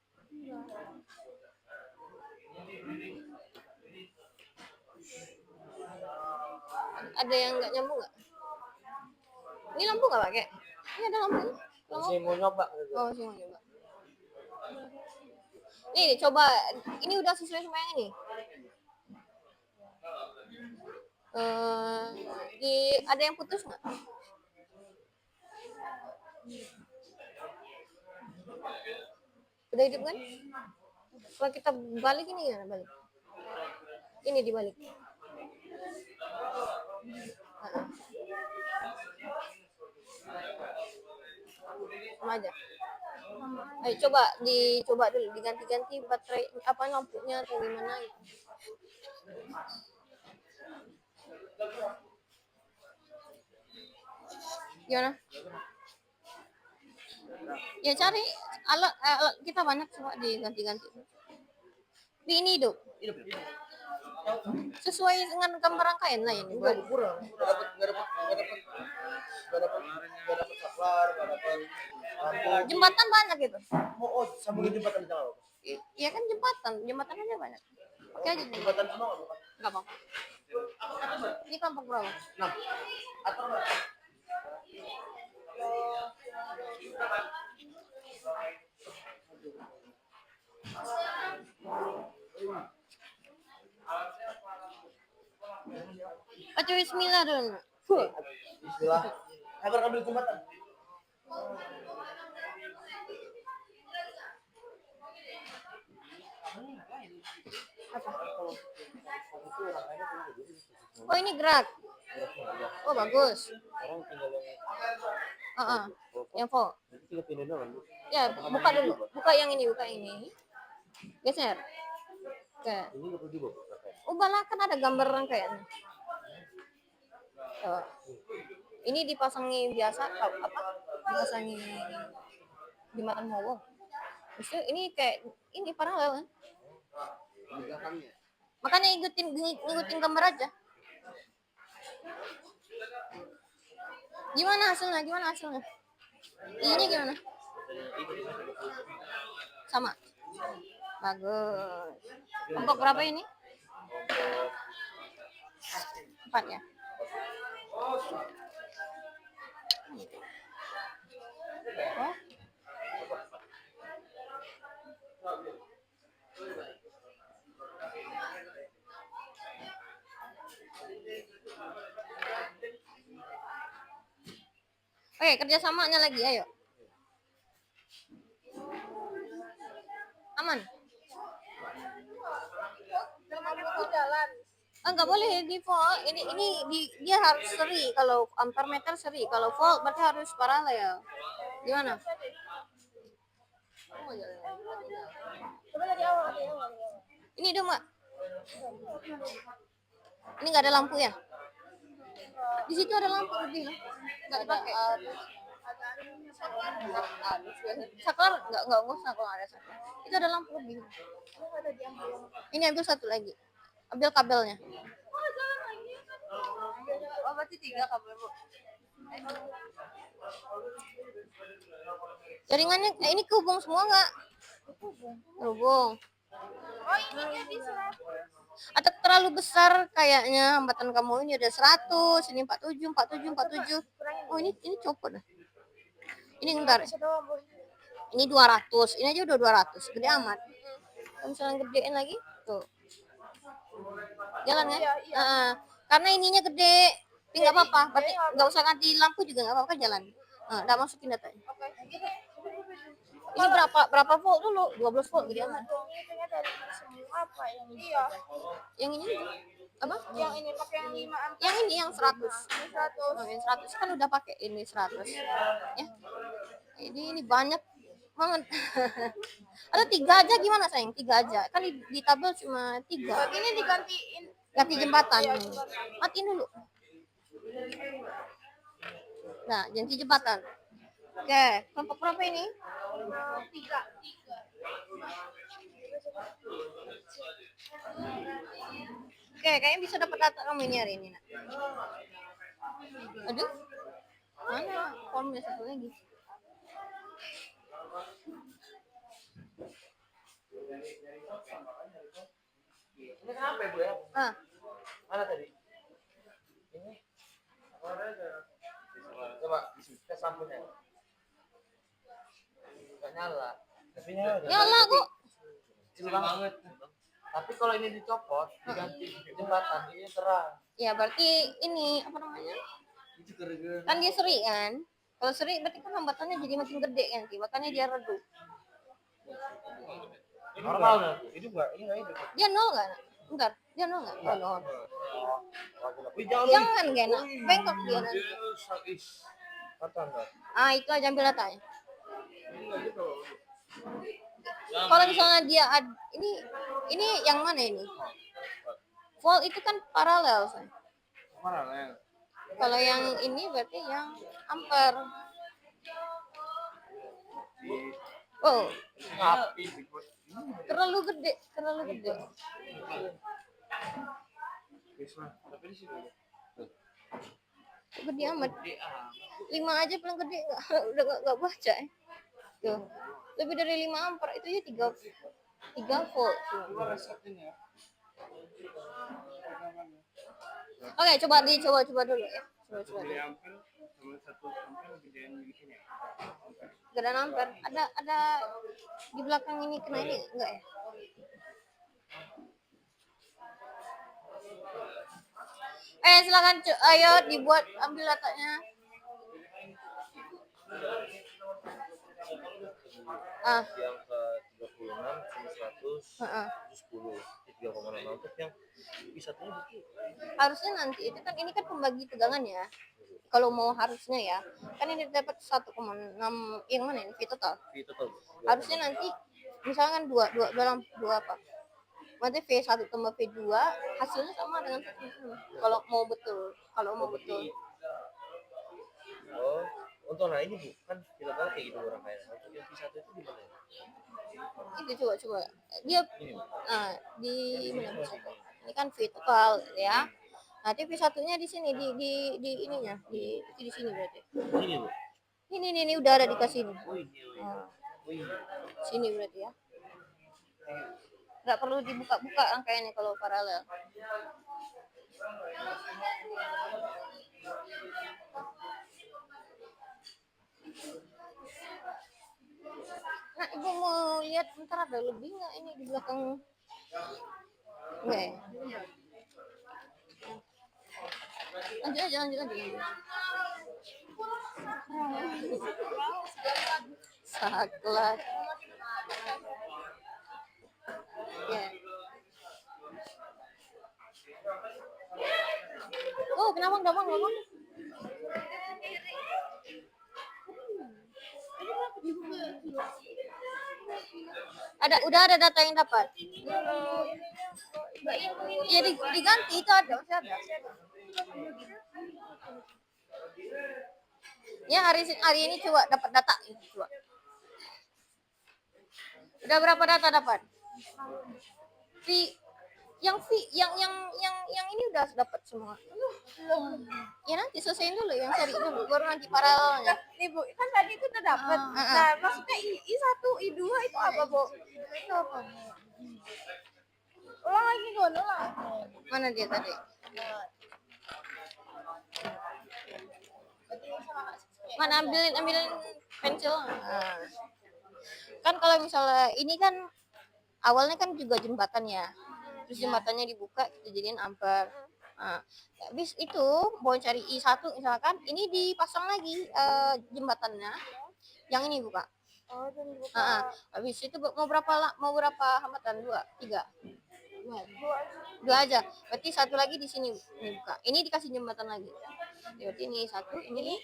Ada yang nggak nyambung nggak? Ini lampu nggak pakai? Ini ada lampu.
Masih mau nyoba.
Oh, masih mau nyoba. Nih, coba. Ini udah sesuai sama yang ini. Ada yang putus nggak? Udah hidup kan? Kalau kita balik ini ya balik. Ini dibalik. Sama aja. Ayo dicoba dulu diganti-ganti baterai apa lampunya atau gimana gitu. Gimana? Ya cari alat kita banyak, coba diganti-ganti. Di ini hidup. Sesuai dengan gambar rangkaian lah ini.
Kurang. Nggak dapat saklar, nggak dapat lampu.
Jembatan banyak gitu.
Oh, sambungin jembatan jangan.
Iya kan jembatan aja banyak. Oke aja
Jembatan semua nggak bukan?
nggak apa-apa. Ini kelompok berapa?
6. Atau
Baca bismillah dulu.
Bismillah. Agar ambil jembatan.
Oh ini gerak. Oh bagus.
Sekarang tinggal
Yang full.
tinggal pindah doang.
Ya buka dulu. Buka yang ini. Geser. Oke.
Ini nggak perlu dibawa.
Ubahlah kan ada gambar rangkaian. Oh. Ini dipasangi biasa dipasangi jembatan Mowo. Justru ini kayak ini paralel kan?
Di belakangnya.
Makanya ngikutin gambar aja. Gimana hasilnya? Ini gimana? Sama. Bagus. Kelompok berapa ini? 4 ya. Oh. Oke, kerjasamanya lagi, ayo. Aman. Enggak boleh di volt. Dia harus seri. Kalau ampere meter seri. Kalau volt berarti harus paralel. Gimana? Ini dong, Mbak. Ini nggak ada lampu ya? Di situ ada lampu lebih loh. Nggak dipakai. Saklar nggak usah kalau ada saklar. Itu ada lampu lebih. Ini ambil satu lagi. Ambil kabelnya.
Oh, berarti 3 kabel, Bu.
Jaringannya ini kehubung semua nggak? Kehubung.
Oh, ininya bisa.
Atau terlalu besar kayaknya hambatan kamu ini udah 100, ini 47, 47, 47. Oh ini copot dah. Ini bentar. Ini 200, ini aja udah 200, gede amat. Kalau misalnya gedein lagi, tuh. Jalan kan? Karena ininya gede, tapi nggak apa-apa. Berarti nggak usah ganti lampu juga nggak apa-apa, jalan. Udah masukin datanya. Ini berapa volt dulu? 12 volt gede amat.
Apa yang iya?
Yang ini apa?
Yang ini pakai yang 5 ampere.
Yang ini yang 100. 100. Oh, yang 100 kan udah pakai ini 100. Ya. Ini banyak banget. Atau 3 aja gimana sayang? 3 aja. Kan di tabel cuma 3.
Ini digantiin.
Ganti jembatan. Matiin dulu. Nah, ganti jembatan. Oke, kelompok berapa ini?
3.
Oke, kayaknya bisa dapat data kamu ini hari ini. Nak. Aduh, mana formnya satu lagi?
Ini kenapa ya, Bu ya? Mana tadi? Ini. Coba tes lampunya. Nggak nyala. Tapi
Nyala kok.
Kecil banget. Tapi kalau ini dicopot, diganti jembatan, ini terang.
Ya berarti ini apa namanya? Kan dia seri kan? Kalau seri berarti kan hambatannya jadi makin gede kan? Makanya dia redup.
Normal nggak? Hidup nggak? Ini nggak hidup.
Dia nol nggak? Bentar, dia nol nggak? Oh, nol.
Jangan.
Jangan Gena, bengkok dia nanti. Itu aja ambil datanya. Kalau misalnya dia ini yang mana ini? Volt itu kan paralel, say.
Paralel.
Kalau yang ini berarti yang ampere. Oh,
Api.
terlalu gede.
Tapi di sini.
Gede amat. 5 aja paling gede udah nggak baca ya. Tuh. Lebih dari 5 ampere itu ya 3 volt. Oke, coba dulu ya. Coba dulu. Gedean ampere. Ada di belakang ini kena ini enggak ya? Silakan ayo dibuat, ambil datanya.
Yang ke 36 sama 100 itu 10 itu 3,6 untuk yang wisatanya itu
Harusnya nanti itu kan ini kan pembagi tegangan ya. Kalau mau harusnya ya, kan ini dapat 1,6 yang mana ini? V total. Harusnya nanti misalkan dua apa? Berarti V1 tambah V2 hasilnya sama dengan 1,6. Kalau mau betul.
oh untuk nah ini Bu kan kita tahu kayak gitu orang kaya untuk yang V1 itu di mana ya?
Itu coba. Dia
Ini Bu.
di mana V1? Ini kan V total ya. Nanti V1-nya di sini di ininya, di sini berarti.
Ini Bu.
Ini udah ada dikasih ini.
Oh ini.
Sini berarti ya. Nggak perlu dibuka-buka angkanya kalau paralel. Nah, ibu mau lihat bentar ada lebih nggak ini di belakang? Nggak ya? Lanjut aja. Saklat. Ya. Oh, kenapa enggak bang? Udah ada data yang dapat. Ya diganti itu ada, masih ada. Ya hari ini coba dapat data coba. Udah berapa data dapat? yang ini udah dapat semua. Ya nanti selesaiin dulu yang cari dulu, baru nanti paralelnya.
Nih Bu, kan tadi itu udah dapet. Nah, maksudnya I1, I2 itu apa, Bu?
Itu apa?
Ulang lagi, Gon, ulang.
Mana dia tadi? Mana ambilin pensil. Nah. Kan kalau misalnya ini kan awalnya kan juga jembatan ya. Terus jembatannya dibuka kita jadiin amper. Nah, habis itu mau cari I1 misalkan ini dipasang lagi jembatannya. Yang ini buka.
Oh, itu dibuka.
Habis itu mau berapa hambatan? 2, 3. Dua aja. Berarti satu lagi di sini ini buka. Ini dikasih jembatan lagi. Berarti ini satu, ini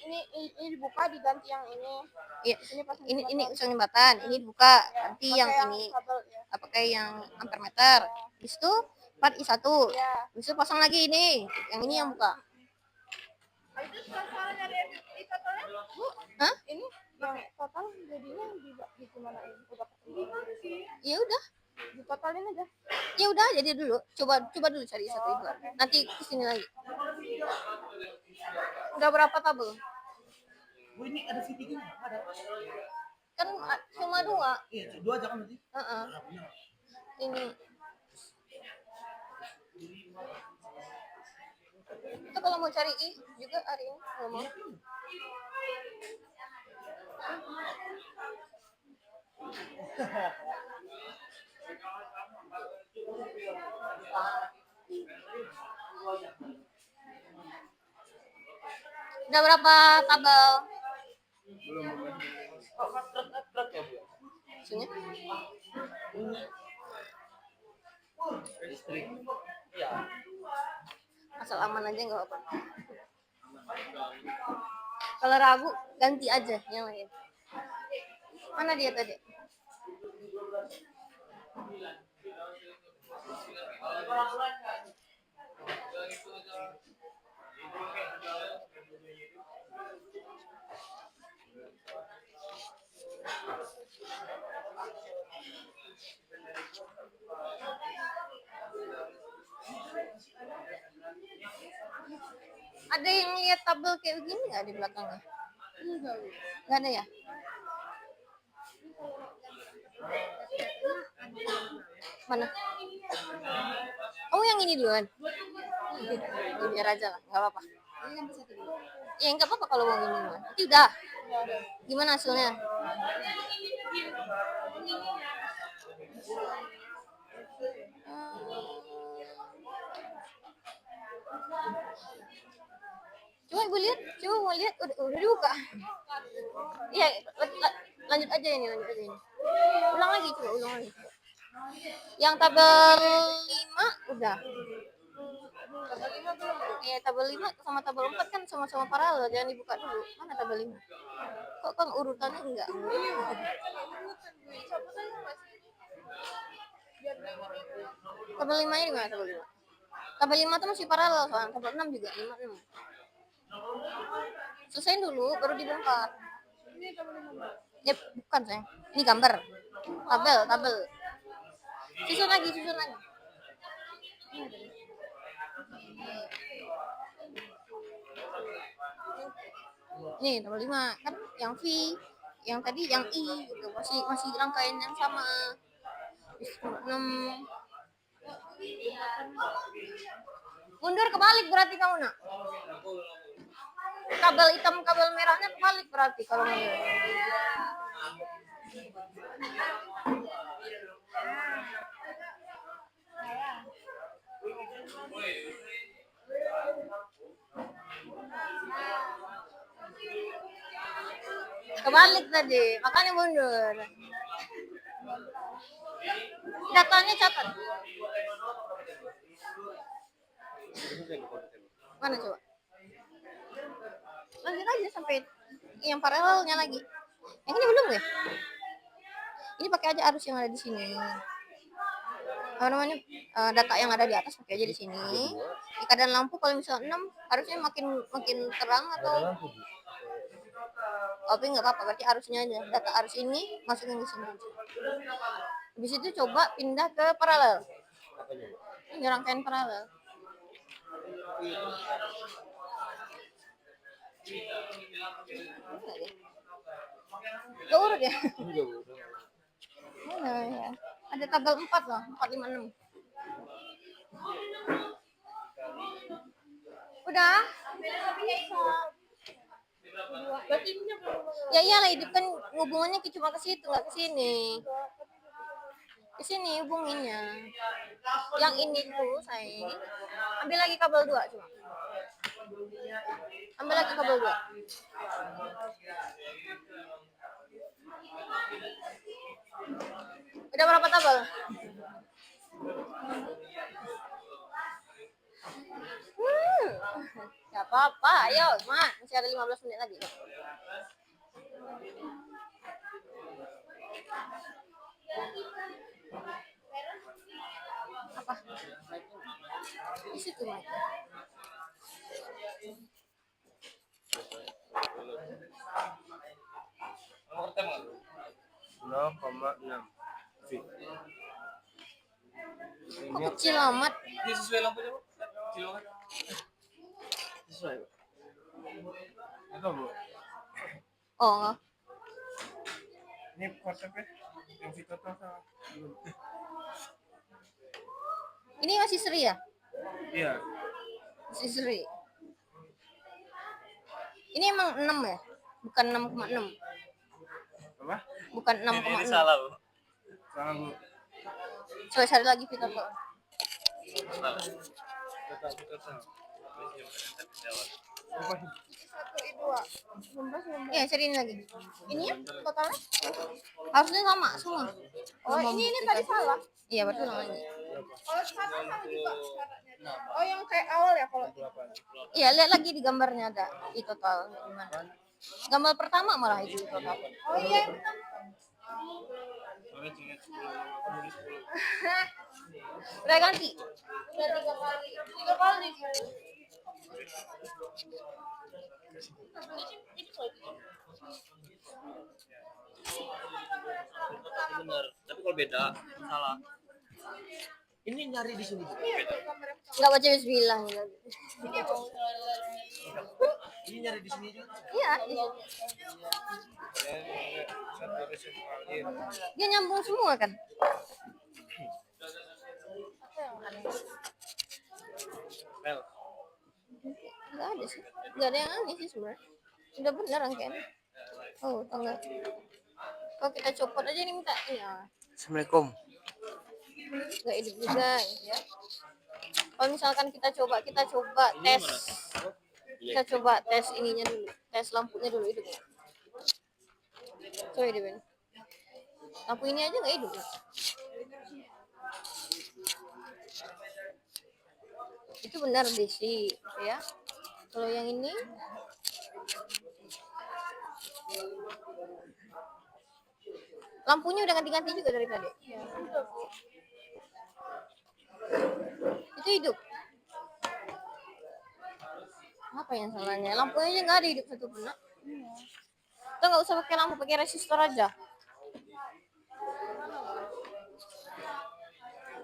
dibuka diganti yang ini.
Iya. Ini usang jembatan, ini dibuka. Nanti yang ini
kabel, ya.
pakai yang ampere meter. Habis itu part I1.
Ya.
Habis itu pasang lagi ini. Yang ini yang buka.
Itu total dari totalnya, Bu?
Hah?
Ini yang total jadinya di mana ini? Udah
Ya udah.
ditotalin aja.
Ya udah jadi dulu. Coba dulu cari satu itu. Nanti kesini lagi. Udah berapa tabel?
Bu, ini ada fittingnya ada.
Kan cuma 2.
Iya, 2 aja kan nanti.
Ini. Itu kalau mau cari I juga hari ini kalau mau. Udah berapa tabel? Maksudnya?
Listrik. Iya.
Asal aman aja nggak apa. Kalau ragu ganti aja yang lain. Mana dia tadi? Ada yang lihat tabel kayak begini nggak di belakangnya? Nggak ada ya? Mana? Oh yang ini duluan. Ini biar aja lah, nggak apa-apa. Ya nggak apa-apa kalau mau ini duluan. Nanti udah. Gimana hasilnya? Coba gue lihat, mau lihat udah dibuka. Iya, lanjut aja ini. Ulang lagi. Yang tabel 5 udah. Tabel 5 belum. Iya, tabel 5 sama tabel 4 kan sama-sama paralel, jangan dibuka dulu. Mana tabel 5? Kok kan urutannya enggak? Tabel 5-nya di mana tabel 5? Tabel 5 tuh masih paralel soalnya, tabel 6 juga, 5. Selesaiin dulu baru dibongkar. Ya bukan sayang. Ini gambar. Tabel. Susun lagi. Nih tabel 5 kan yang V, yang tadi yang I gitu. Masih rangkaian yang sama. 6. Mundur kebalik berarti kamu nak. Kabel hitam kabel merahnya kebalik berarti kalau mundur. Kebalik tadi, makanya mundur. Datanya catat. Mana coba? Lanjut aja sampai yang paralelnya lagi. Yang ini belum ya? Ini pakai aja arus yang ada di sini. Apa namanya? Data yang ada di atas pakai aja di sini. Di keadaan lampu kalau misalnya 6 harusnya makin terang atau tapi nggak apa-apa, berarti arusnya aja. Data arus ini masukin di sini. Habis itu coba pindah ke paralel. Ini rangkaian paralel. Gak urut ya? Mana ya? Ada tanggal 4 loh, 456. Udah? Ya iyalah, hidup kan hubungannya cuma ke situ, nggak ke sini. Ke sini hubunginnya. Yang ini tuh, sayang. Ambil lagi kabel 2 cuma. Ambil lagi kabel 2. Udah berapa tabel? Gak apa-apa, ayo, Mak. Masih ada 15 menit lagi. Apa? Di situ, Mak.
Nol koma enam.
Kok kecil amat?
Ini sesuai lampunya, Bu? Kecil banget. Sesuai, Bu. Itu, Bu.
Oh,
Ini konsepnya yang si total sama.
ini masih seri ya?
Iya.
Masih seri. Ini emang 6 ya? Bukan 6,6.
Apa?
Bukan
Ini
6,6.
salah, Bu. Salah, Bu.
Coba cari lagi Vito.
Salah. Total. Apa?
1 I2.
Iya, cari ini lagi. Ini ya totalnya? Harusnya sama semua.
Oh, ini tadi salah.
Iya, betul lagi.
Kalau sana sama juga syaratnya. Oh, yang kayak awal ya kalau.
Iya, lihat lagi di gambarnya ada di total gimana. Gambar pertama malah itu di total.
Oh iya, yang pertama.
Soalnya cuma 10.
Udah ganti.
Udah 3 kali. 3 kali.
Benar. Tapi kalau beda, salah. Ini nyari di sini juga.
Enggak baca bismillah.
Ini nyari di sini juga.
Iya, dia nyambung semua kan.
Mel.
Enggak ada sih. Enggak ada yang aneh sih sebenarnya. Udah benar kan? Oh, tanggal. Kalau kita copot aja nih minta ya.
Assalamualaikum.
Enggak hidup juga ya. Kalau misalkan kita coba tes. Kita coba tes ininya dulu. Tes lampunya dulu hidup. Coba hidupin. Lampu ini aja enggak hidup. Itu benar DC ya. Kalau yang ini lampunya udah ganti-ganti juga dari tadi. Itu hidup. Apa yang salahnya? Lampunya aja nggak ada hidup satu pun. Kita nggak usah pakai lampu, pakai resistor aja.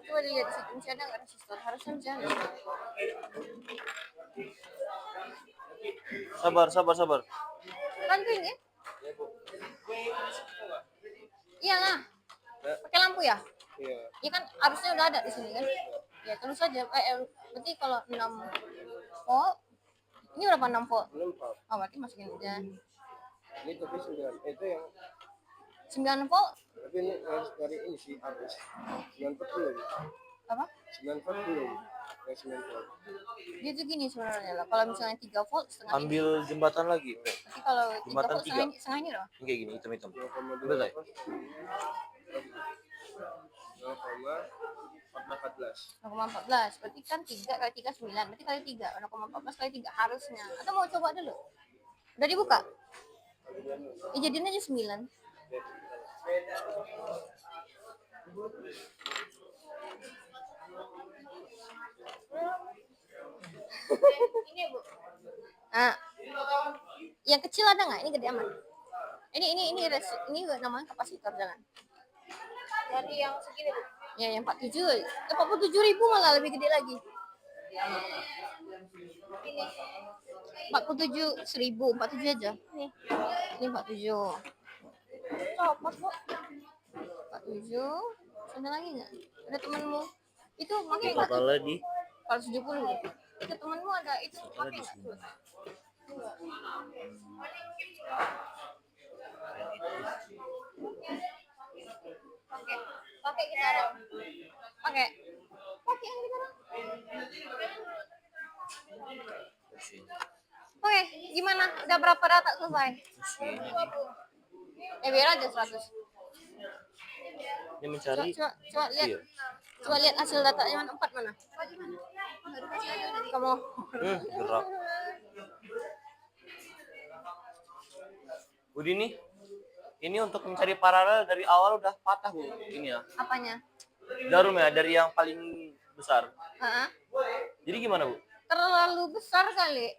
Coba dilihat di situ masih ada nggak resistor? Harusnya masih ada.
Sabar.
Bantuin ya? Iyalah. Pakai lampu ya?
Iya.
Ya kan harusnya udah ada di sini kan? Ya terus aja. Berarti kalau 6 volt, ini berapa 6 volt?
6 volt.
Oh, berarti masukin aja.
Ini tapi 9. Itu yang
9 volt?
tapi ini harus dari ini sih habis. 9 volt dulu.
Apa?
9 volt dulu. Yang 9 volt.
Dia tuh gini sebenarnya lah. Kalau misalnya 3 volt setengah ini.
Ambil jembatan lagi.
Berarti kalau 3
jembatan
volt setengah ini loh.
Ini kayak gini hitam-hitam. Ambil deh.
0,14. Berarti kan 3 kali 3 9. Berarti kali 3. 0,14 kali 3 harusnya. Atau mau coba dulu? Udah dibuka? Ya jadiin aja 9.
Ini Bu.
Ah. Yang kecil ada nggak? Ini gede amat. Ini namanya kapasitor jangan.
Dari yang segini Bu.
Ya, yang 47.000 malah lebih gede lagi. 47.000, 47 aja. Nih. Ini 47.
Copot kok.
47. Ada lagi nggak? Ada temanmu? Itu pakai
Untuk
nggak tuh?
totalnya di
470. Itu temanmu ada itu pakai nggak tuh? Pakai sekarang. Pakai yang sekarang. Oke, gimana? Udah berapa data selesai? Biar aja 100.
ini mencari
Coba lihat.
iya.
Coba lihat hasil datanya mana 4 mana? Kamu.
Gerak. Budi ini untuk mencari paralel dari awal udah patah Bu. Ini ya.
Apanya?
Jarum ya dari yang paling besar.
Heeh.
Jadi gimana Bu?
Terlalu besar kali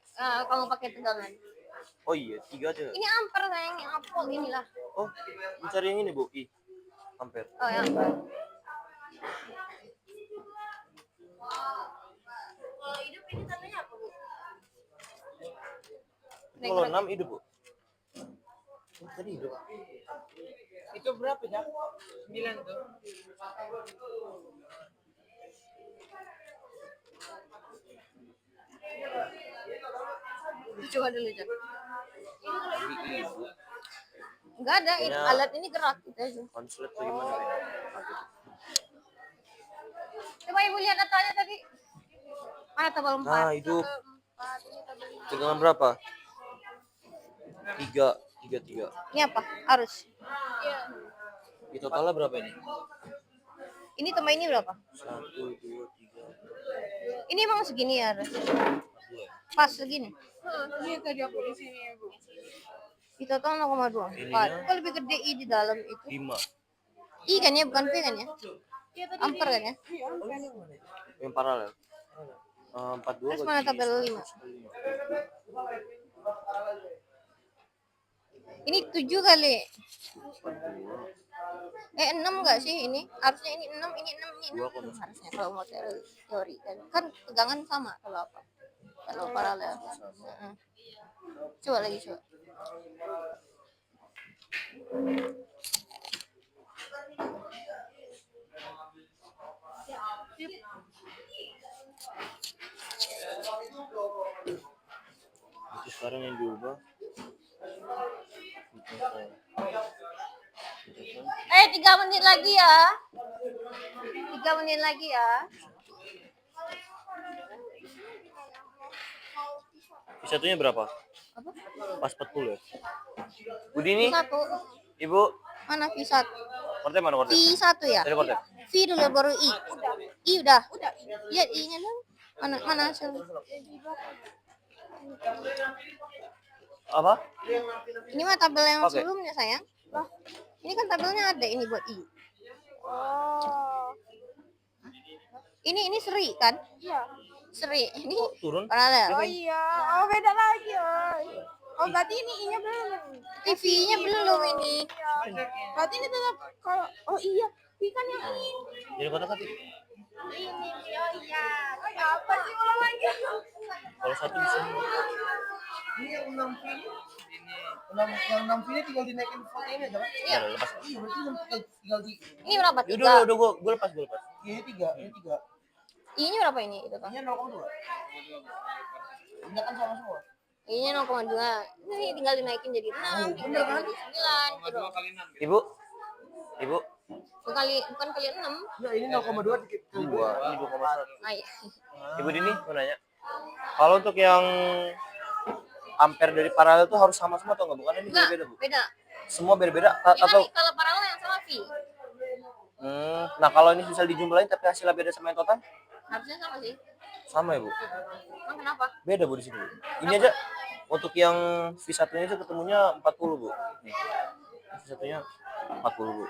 kamu pakai tegangan.
Oh iya 3 aja.
Ini ampere sayang, yang ampol inilah.
Oh mencari yang ini Bu. Ampere.
Oh ya ampere. Kalau hidup ini tandanya apa Bu?
Kalau 6 hidup Bu. Tadi hidup.
Itu berapa ya? 9 tuh.
Coba dulu Jack. Enggak ada, alat ini gerak gitu aja.
Konslet tuh gimana?
Coba ibu lihat datanya tadi. Mana tabel 4?
Nah hidup. Tegangan berapa? 3.
Ini apa? Arus.
Di totalnya berapa ini?
Ini tambah ini berapa?
1, 2, 3.
Ini emang segini ya arus.
2.
Pas segini.
Iya tadi aku di sini ya Bu.
Di total 0,2.
Ininya?
Kok lebih gede I di dalam itu?
5.
I kan ya, bukan P kan ya?
Iya tadi.
Ampere kan ya?
Iya ampere.
Yang paralel. 42
Terus mana tabel 5? Ini 7 kali. 6 enggak sih ini? Harusnya ini 6, ini 6, ini 6. Harusnya kalau mau teori kan. Kan tegangan sama kalau apa? Kalau paralel. Coba lagi coba.
Itu sekarang yang diubah.
3 menit lagi ya. 3 menit lagi ya.
Satunya berapa?
Apa?
Pas 40 ya. Budi ini,
Satu.
Ibu,
Mana V1?
kortnya mana kortnya?
V1 ya?
Tadi kortnya.
V dulu baru I. I udah. Lihat I-nya dong. Mana hasil?
Apa?
Ini mah tabel yang
Oke.
sebelumnya sayang. Loh, ini kan tabelnya ada ini buat I.
Oh.
Ini seri kan?
Iya.
Seri. Ini
Turun?
paralel.
Oh iya. Oh beda lagi oh. Oh berarti ini I-nya belum.
TV-nya belum ini.
Iya. Berarti ini tetap kalau oh iya. I kan yang ini.
Jadi kotak kan?
Ini. Oh iya. Oh ya apa sih ulang lagi?
Kalau satu di sini.
Ini yang 6 pin. Yang 6 pinnya tinggal dinaikin foto ini aja, Pak.
Iya, lepas.
Iya, berarti tinggal di
Ini berapa?
Udah
3.
gue lepas.
iya ini 3, ini 3.
I-nya berapa ini? Itu kan.
Ini 0,2. Ini kan sama semua.
I-nya 0,2. Ini tinggal dinaikin jadi 6, tinggal jadi 9 gitu.
Ibu,
Bukan kali 6.
Enggak, ini 0,2 dikit.
2, ini 2,1.
Ah, iya.
Ibu Dini mau nanya. Kalau untuk yang ampere dari paralel itu harus sama semua atau enggak? Bukan ini
Enggak,
beda-beda, Bu.
beda.
Semua beda-beda
Ini
atau
kalau paralel yang sama V.
nah kalau ini bisa dijumlahin tapi hasilnya beda sama yang total?
Harusnya sama sih.
Sama ya, Bu.
Emang kenapa?
Beda Bu di sini, Bu. Ini aja untuk yang V1-nya itu ketemunya 40, Bu. Nih. V1-nya 40, Bu.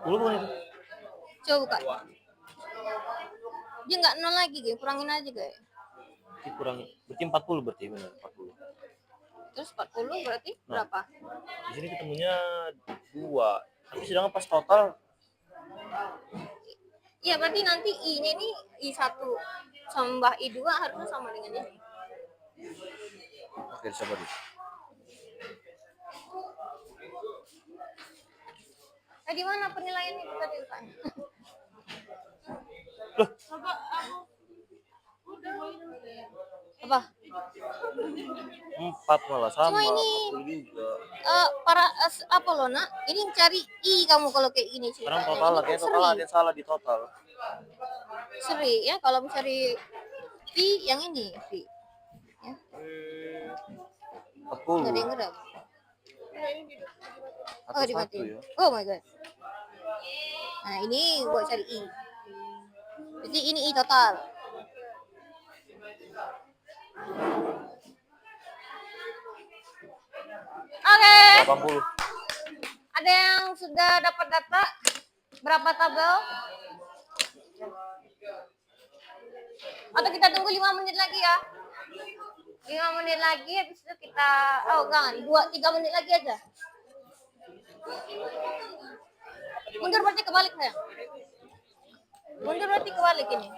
40 Bu itu.
Coba buka. Dia nggak 0 lagi, guys. Kurangin aja, guys.
Dikurangi. Berarti 40 berarti benar, 40.
Terus 40 berarti
Nah.
berapa?
Di sini ketemunya 2. Tapi sedangkan pas total
Iya, berarti nanti I-nya ini I1 tambah I2 harusnya sama dengan ini.
Oke, sabar.
Di mana penilaiannya tadi, Pak? Apa?
4 malah sama.
Cuma ini
40 juga.
apa loh, Nak? Ini cari I kamu kalau kayak gini sih.
Sekarang total lah, kayaknya total ada yang salah di total.
Seri ya, kalau mencari I yang ini, I. Ya.
40.
Enggak ada yang gerak.
Atau
Oh,
1
dimatiin.
ya.
Oh my god. Nah, ini buat cari I. Jadi ini I total. Oke.
80.
Ada yang sudah dapat data? Berapa tabel? Atau kita tunggu 5 menit lagi ya? 5 menit lagi, habis itu kita... Oh, jangan. 2-3 menit lagi aja. Mundur berarti kebalik, sayang. Mundur berarti kebalik ini.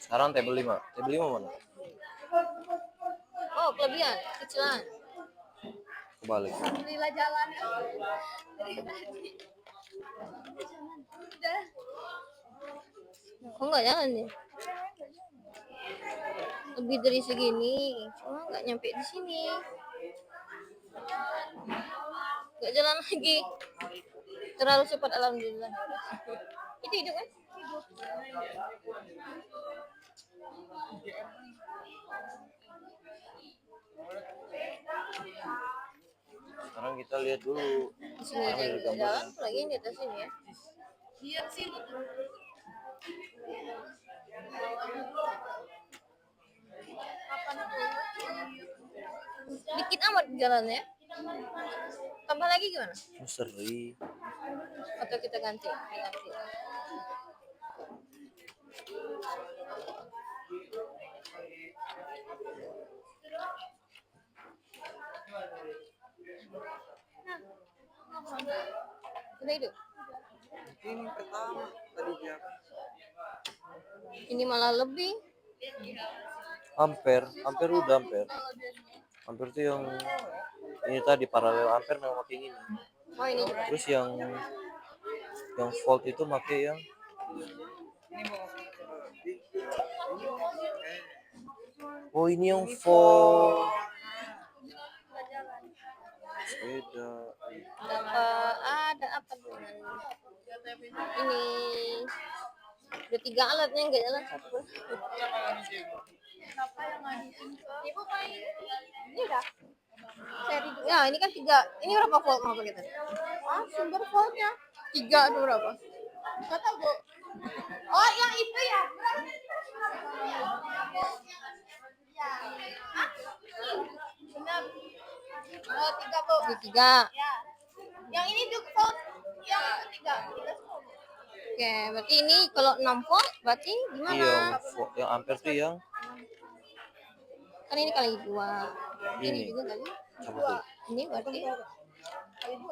Sekarang table 5. Table 5 mana?
Oh, kelebihan. Kecilan.
Kebalik.
Alhamdulillah jalan ya. Udah.
Kok nggak jalan nih? Lebih dari segini, cuma nggak nyampe di sini. Nggak jalan lagi. Terlalu cepat, alhamdulillah. Itu hidup kan?
Sekarang kita lihat dulu.
Di sini aja nggak jalan, lagi di atas sini ya.
Lihat sih.
Dikit amat jalannya. Tambah lagi gimana?
Seri.
Atau kita ganti? Ganti. Udah hidup?
Ini pertama tadi dia.
Ini malah lebih.
Ampere udah ampere. Ampere tuh yang ini tadi paralel ampere memang pakai ini.
Oh ini.
Terus yang volt itu pakai yang oh ini yang volt. Beda.
Ada apa dengan ini? Udah 3 alatnya nggak jalan satu.
Siapa yang ngajuin ke Ibu main? Ini udah.
Seri ya ini kan 3. Ini berapa volt mau kita?
Sumber voltnya
3 itu berapa?
nggak tahu Bu. Oh yang itu ya. Benar. 3 Bu.
Di 3.
Ya. Yang ini juga volt yang 3 semua.
Oke, berarti ini kalau 6 volt berarti gimana?
Iya, yang ampere tuh yang
Kan ini kali 2. Ini
Ini.
juga kali.
apa tuh?
Ini berarti
Kali 2.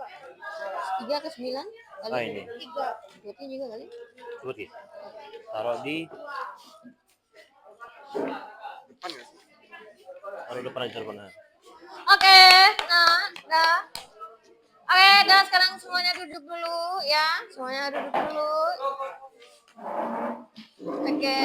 3 ke 9 kali.
Ah ini.
3.
Berarti juga kali.
Coba ya. Taruh di
Depan ya sih?
taruh depan aja depan.
Oke, nah, dah. Oke, dah sekarang semuanya duduk dulu ya. Semuanya duduk dulu. Oke.